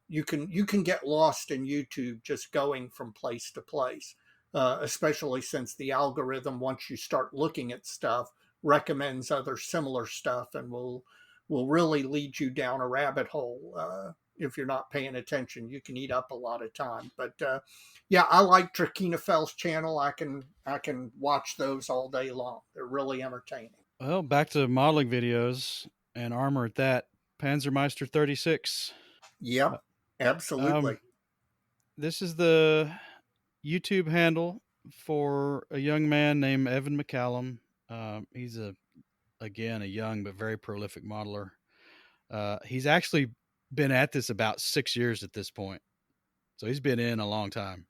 you can get lost in YouTube just going from place to place, especially since the algorithm, once you start looking at stuff, recommends other similar stuff and will really lead you down a rabbit hole. If you're not paying attention, you can eat up a lot of time. But yeah, I like Drakinafel's channel. I can watch those all day long. They're really entertaining. Well, back to modeling videos and armor at that. Panzermeister 36. Yep, absolutely. This is the YouTube handle for a young man named Evan McCallum. He's again a young but very prolific modeler. He's actually been at this about 6 years at this point, so he's been in a long time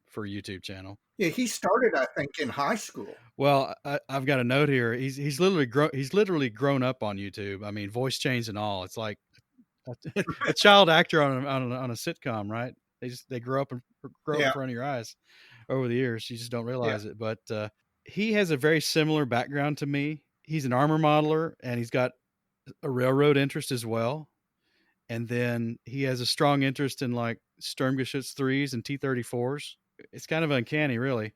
for a YouTube channel. Yeah, he started, I think, in high school. Well, I've got a note here. He's literally grown up on YouTube. I mean, voice change and all. It's like a child actor on a sitcom, right? They grow up in front of your eyes over the years. You just don't realize it. But he has a very similar background to me. He's an armor modeler, and he's got a railroad interest as well. And then he has a strong interest in like Sturmgeschütz 3s and T-34s. It's kind of uncanny, really.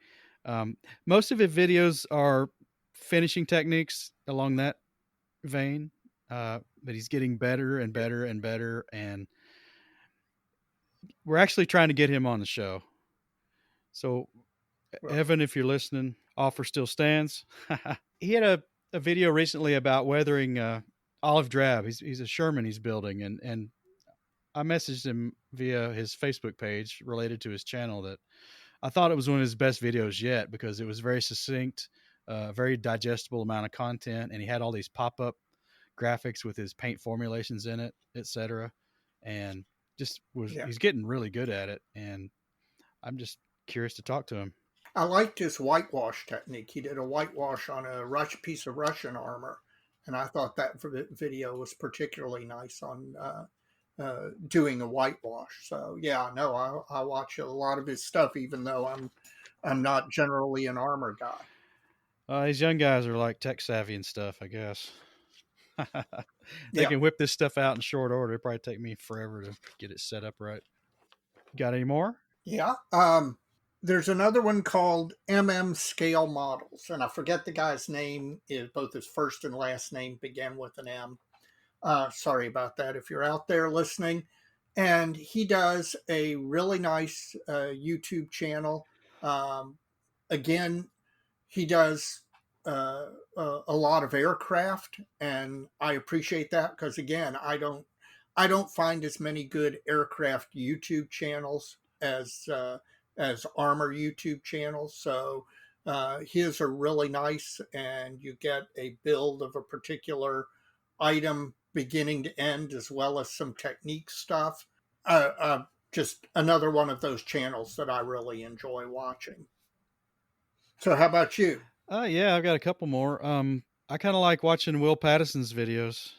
Most of his videos are finishing techniques along that vein, but he's getting better and better and better. And we're actually trying to get him on the show. So, Evan, if you're listening, offer still stands. He had a video recently about weathering olive drab. He's a Sherman he's building, and I messaged him via his Facebook page related to his channel that I thought it was one of his best videos yet because it was very succinct, very digestible amount of content, and he had all these pop-up graphics with his paint formulations in it, etc. And he's getting really good at it, and I'm just curious to talk to him. I liked his whitewash technique. He did a whitewash on a piece of Russian armor, and I thought that video was particularly nice on doing a whitewash. So yeah, no, I watch a lot of his stuff, even though I'm not generally an armor guy. These young guys are like tech savvy and stuff, I guess. They Yeah. can whip this stuff out in short order. It'd probably take me forever to get it set up right. Got any more? Yeah. There's another one called Scale Models, and I forget the guy's name. Both his first and last name began with an M. Sorry about that if you're out there listening. And he does a really nice YouTube channel. Again, he does a lot of aircraft, and I appreciate that because again, I don't find as many good aircraft YouTube channels as armor YouTube channels. So his are really nice, and you get a build of a particular item beginning to end, as well as some technique stuff. Just another one of those channels that I really enjoy watching. So, how about you? Yeah, I've got a couple more. I kind of like watching Will Patterson's videos.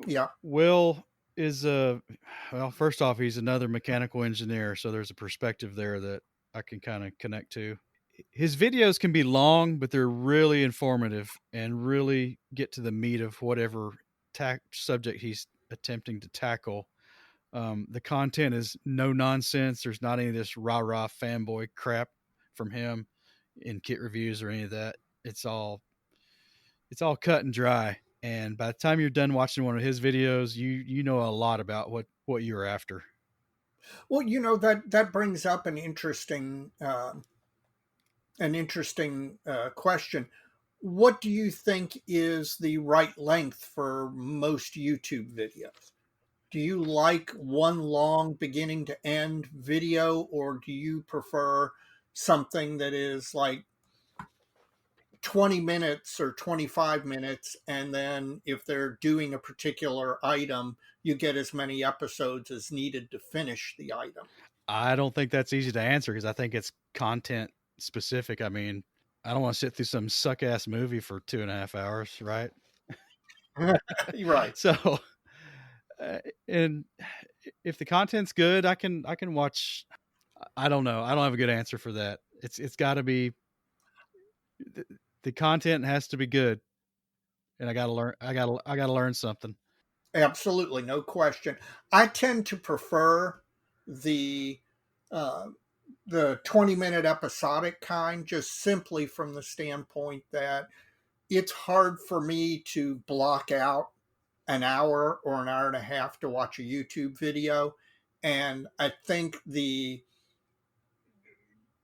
Yeah. Will is well, first off, he's another mechanical engineer, so there's a perspective there that I can kind of connect to. His videos can be long, but they're really informative and really get to the meat of whatever subject he's attempting to tackle. The content is no nonsense. There's not any of this rah rah fanboy crap from him in kit reviews or any of that. It's all cut and dry. And by the time you're done watching one of his videos, you know a lot about what you're after. Well, that brings up an interesting question. What do you think is the right length for most YouTube videos? Do you like one long beginning to end video, or do you prefer something that is like 20 minutes or 25 minutes, and then if they're doing a particular item, you get as many episodes as needed to finish the item? I don't think that's easy to answer because I think it's content specific. I mean, I don't want to sit through some suck ass movie for 2.5 hours, right? Right. So, and if the content's good, I can watch. I don't know. I don't have a good answer for that. It's got to be the content has to be good, and I got to learn. I got to learn something. Absolutely, no question. I tend to prefer the uh, the 20-minute episodic kind, just simply from the standpoint that it's hard for me to block out an hour or an hour and a half to watch a YouTube video. And I think the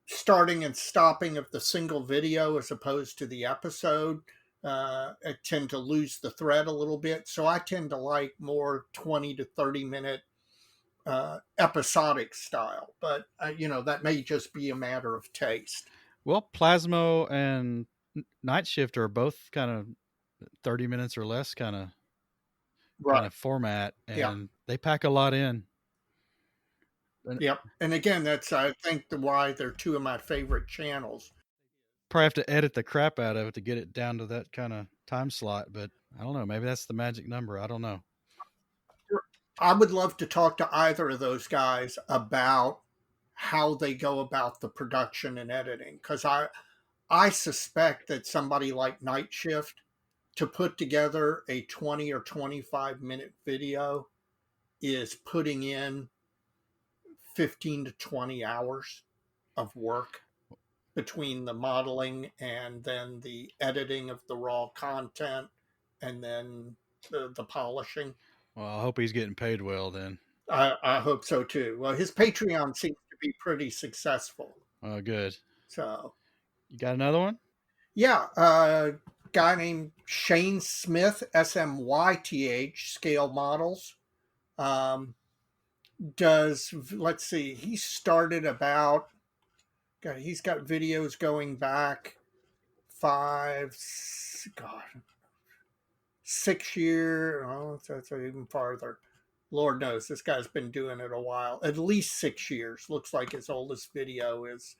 starting and stopping of the single video as opposed to the episode, I tend to lose the thread a little bit. So I tend to like more 20 to 30-minute episodic style. But, that may just be a matter of taste. Well, Plasmo and Night Shift are both kind of 30 minutes or less kind of format, and they pack a lot in. Yep. And again, that's, I think, why they're two of my favorite channels. Probably have to edit the crap out of it to get it down to that kind of time slot, but I don't know. Maybe that's the magic number. I don't know. I would love to talk to either of those guys about how they go about the production and editing, because I suspect that somebody like Night Shift, to put together a 20 or 25-minute video, is putting in 15 to 20 hours of work between the modeling and then the editing of the raw content and then the polishing. Well, I hope he's getting paid well then. I hope so too. Well, his Patreon seems to be pretty successful. Oh, good. So, you got another one? Yeah, a guy named Shane Smith, Smyth, Scale Models. Let's see, he started about, he's got videos going back God, 6 year. Oh, that's even farther. Lord knows this guy's been doing it a while. At least 6 years. Looks like his oldest video is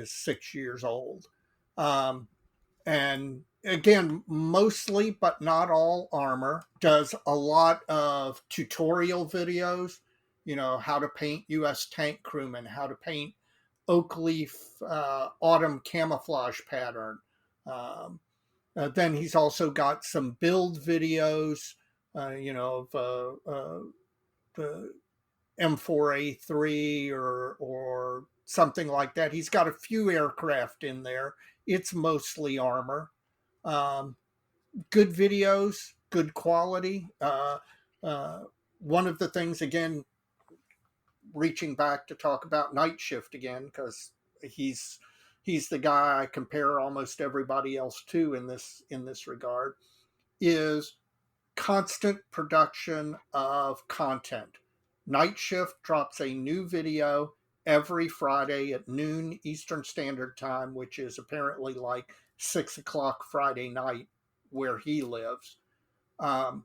6 years old. And again, mostly but not all armor. Does a lot of tutorial videos. How to paint U.S. tank crewmen, how to paint oak leaf autumn camouflage pattern. Then he's also got some build videos, of the M4A3 or something like that. He's got a few aircraft in there. It's mostly armor. Good videos, good quality. One of the things, again, reaching back to talk about Night Shift again, because he's the guy I compare almost everybody else to in this regard, is constant production of content. Night Shift drops a new video every Friday at noon Eastern Standard Time, which is apparently like 6 o'clock Friday night where he lives. And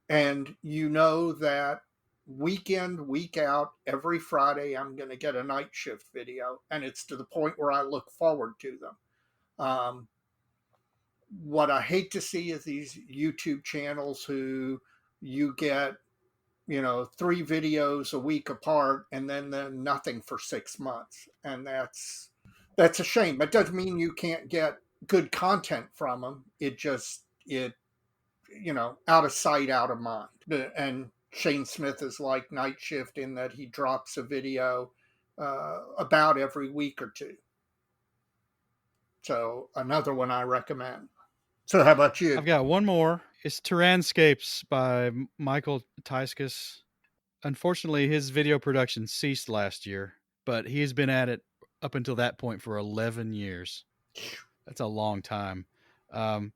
that week in, week out, every Friday, I'm going to get a Night Shift video. And it's to the point where I look forward to them. What I hate to see is these YouTube channels who you get, 3 videos a week apart and then nothing for 6 months. And that's a shame. That doesn't mean you can't get good content from them. Out of sight, out of mind. And Shane Smith is like Night Shift in that he drops a video about every week or two. So another one I recommend. So how about you? I've got one more. It's Tyrandscapes by Michael Tyskus. Unfortunately, his video production ceased last year, but he's been at it up until that point for 11 years. That's a long time. Now,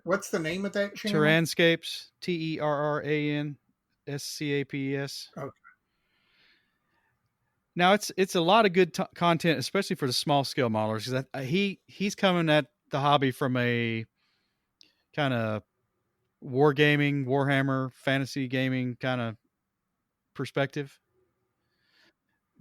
what's the name of that channel? Tyrandscapes, Terranscapes. Okay. Now it's a lot of good content, especially for the small scale modelers. Because he's coming at the hobby from a kind of wargaming, Warhammer, fantasy gaming kind of perspective.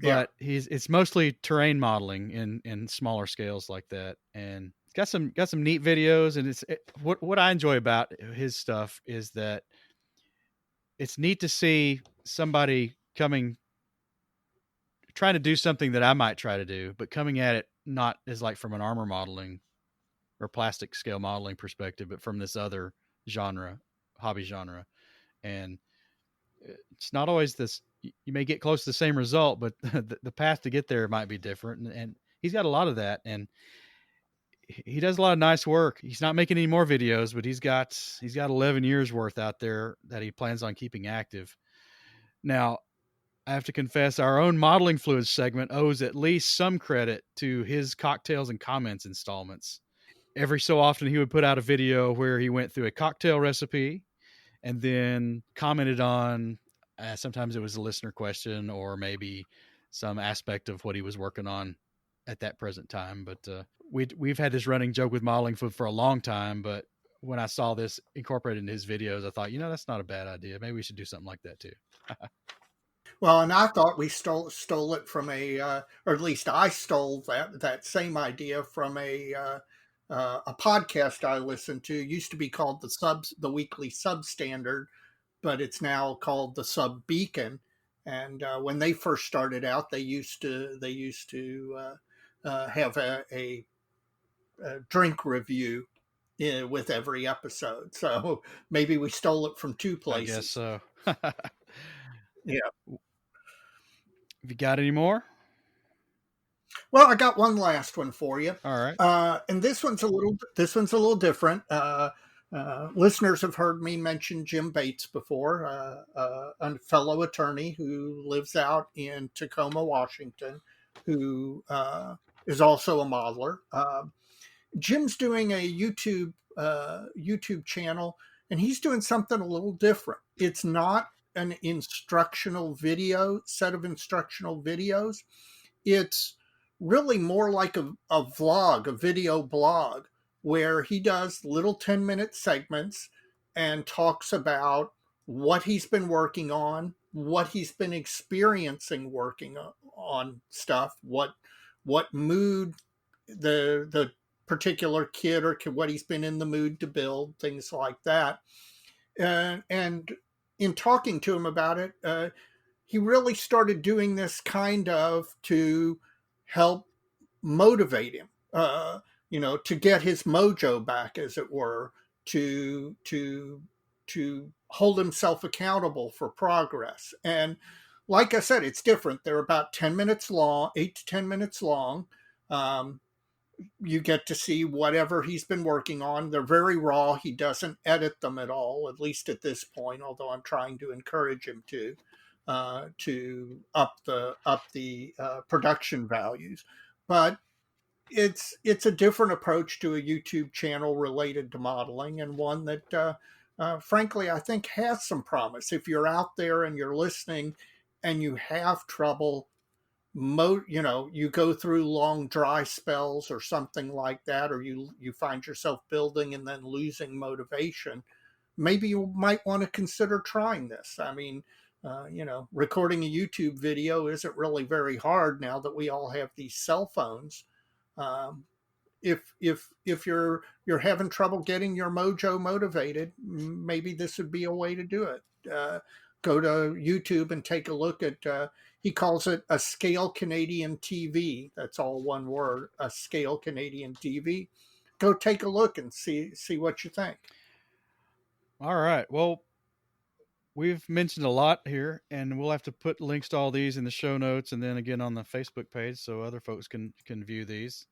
But it's mostly terrain modeling in smaller scales like that, and it's got some neat videos. And what I enjoy about his stuff is that it's neat to see somebody trying to do something that I might try to do, but coming at it not as like from an armor modeling or plastic scale modeling perspective, but from this other hobby genre. And it's not always this, you may get close to the same result, but the path to get there might be different. And he's got a lot of that. And he does a lot of nice work. He's not making any more videos, but he's got 11 years worth out there that he plans on keeping active. Now, I have to confess, our own Modeling Fluids segment owes at least some credit to his Cocktails and Comments installments. Every so often, he would put out a video where he went through a cocktail recipe and then commented on, sometimes it was a listener question or maybe some aspect of what he was working on at that present time. But we've had this running joke with Modeling Fluid for a long time, but when I saw this incorporated into his videos, I thought, that's not a bad idea. Maybe we should do something like that too. Well, and I thought we stole it from or at least I stole that same idea from a podcast I listened to. It used to be called the Weekly Substandard, but it's now called the Sub Beacon. And when they first started out, they used to have a drink review with every episode. So maybe we stole it from two places. I guess so. Yeah. Have you got any more? Well, I got one last one for you. All right. And this one's a little different. Listeners have heard me mention Jim Bates before, a fellow attorney who lives out in Tacoma, Washington, who is also a modeler. Jim's doing a YouTube channel, and he's doing something a little different. It's not an set of instructional videos. It's really more like a vlog, a video blog, where he does little 10-minute segments and talks about what he's been working on, what he's been experiencing working on stuff, what mood the particular kid or what he's been in the mood to build, things like that. And in talking to him about it, he really started doing this kind of to help motivate him, to get his mojo back, as it were, to hold himself accountable for progress. And like I said, it's different. They're about 10 minutes long, 8 to 10 minutes long. You get to see whatever he's been working on. They're very raw. He doesn't edit them at all, at least at this point, although I'm trying to encourage him to up the production values. But it's a different approach to a YouTube channel related to modeling, and one that frankly I think has some promise. If you're out there and you're listening and you have trouble, you go through long dry spells or something like that, or you find yourself building and then losing motivation, maybe you might want to consider trying this. I mean, recording a YouTube video isn't really very hard now that we all have these cell phones. If you're having trouble getting your mojo motivated, maybe this would be a way to do it. Go to YouTube and take a look at. He calls it a scale Canadian TV. That's all one word. A scale Canadian TV. Go take a look and see what you think. All right. Well, we've mentioned a lot here, and we'll have to put links to all these in the show notes, and then again on the Facebook page, so other folks can view these.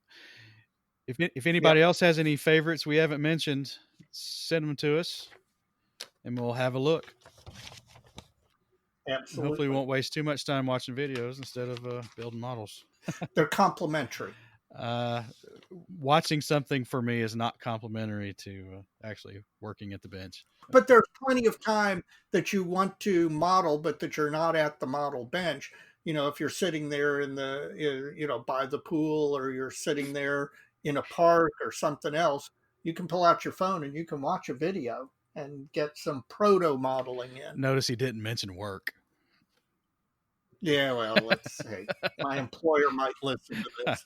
If anybody else has any favorites we haven't mentioned, send them to us, and we'll have a look. Absolutely. Hopefully, we won't waste too much time watching videos instead of building models. They're complementary. Watching something for me is not complementary to actually working at the bench. But there's plenty of time that you want to model, but that you're not at the model bench. If you're sitting there in the, by the pool, or you're sitting there in a park or something else, you can pull out your phone and you can watch a video and get some proto modeling in. Notice he didn't mention work. Yeah, well, let's say my employer might listen to this.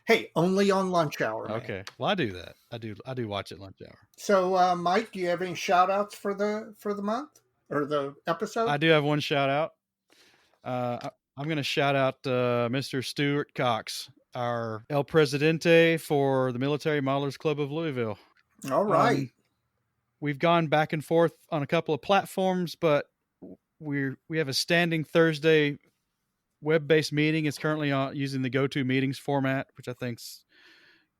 Hey, only on lunch hour. Man. Okay. Well, I do that. I do watch at lunch hour. So, Mike, do you have any shout outs for the month or the episode? I do have one shout out. I'm going to shout out Mr. Stuart Cox, our El Presidente for the Military Modelers Club of Louisville. All right. We've gone back and forth on a couple of platforms, but we have a standing Thursday web-based meeting. It's currently using the GoToMeetings format, which I think's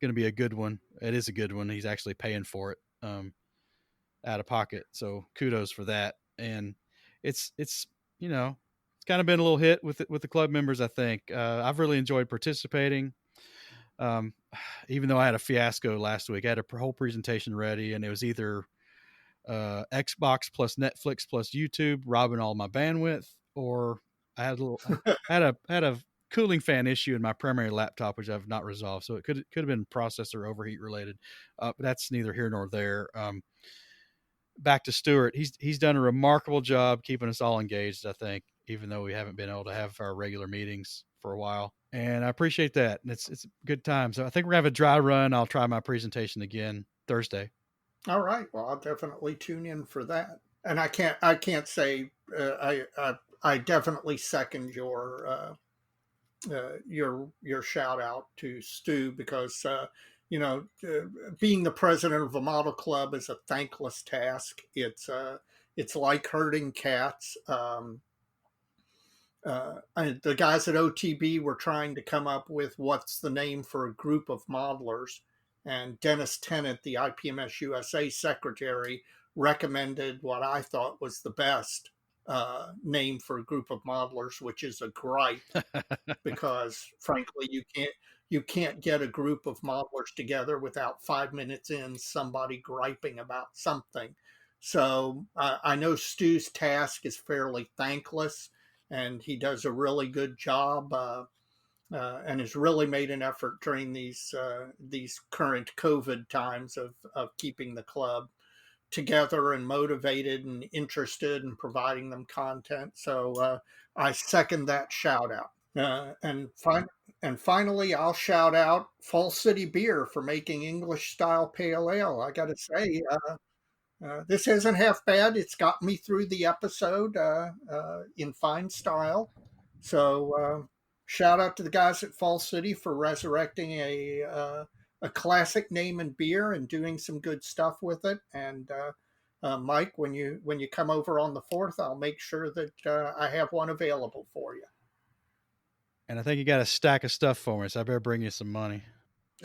going to be a good one. It is a good one. He's actually paying for it out of pocket, so kudos for that. And it's kind of been a little hit with the club members. I think I've really enjoyed participating. Even though I had a fiasco last week, I had a whole presentation ready, and it was either Xbox plus Netflix plus YouTube robbing all my bandwidth, or I had a cooling fan issue in my primary laptop, which I've not resolved. So it could have been processor overheat related, but that's neither here nor there. Back to Stuart. He's done a remarkable job keeping us all engaged, I think, even though we haven't been able to have our regular meetings for a while. And I appreciate that. And it's a good time. So I think we're going to have a dry run. I'll try my presentation again Thursday. All right. Well, I'll definitely tune in for that. And I can't say I definitely second your shout out to Stu, because being the president of a model club is a thankless task. It's like herding cats. The guys at OTB were trying to come up with what's the name for a group of modelers, and Dennis Tennant, the IPMS USA secretary, recommended what I thought was the best name for a group of modelers, which is a gripe, because frankly you can't get a group of modelers together without 5 minutes in somebody griping about something. So I know Stu's task is fairly thankless, and he does a really good job. And has really made an effort during these current COVID times of keeping the club together and motivated and interested and providing them content. So I second that shout out. And finally, I'll shout out Fall City Beer for making English style pale ale. I got to say, this isn't half bad. It's got me through the episode in fine style. So shout out to the guys at Fall City for resurrecting a classic name and beer and doing some good stuff with it. And Mike, when you come over on the 4th, I'll make sure that I have one available for you. And I think you got a stack of stuff for me, so I better bring you some money.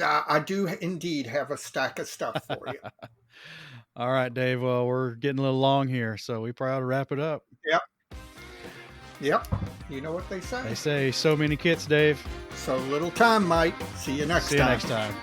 I do indeed have a stack of stuff for you. All right, Dave. Well, we're getting a little long here, so we probably ought to wrap it up. Yep. You know what they say. They say so many kits, Dave. So little time, Mike. See you next time.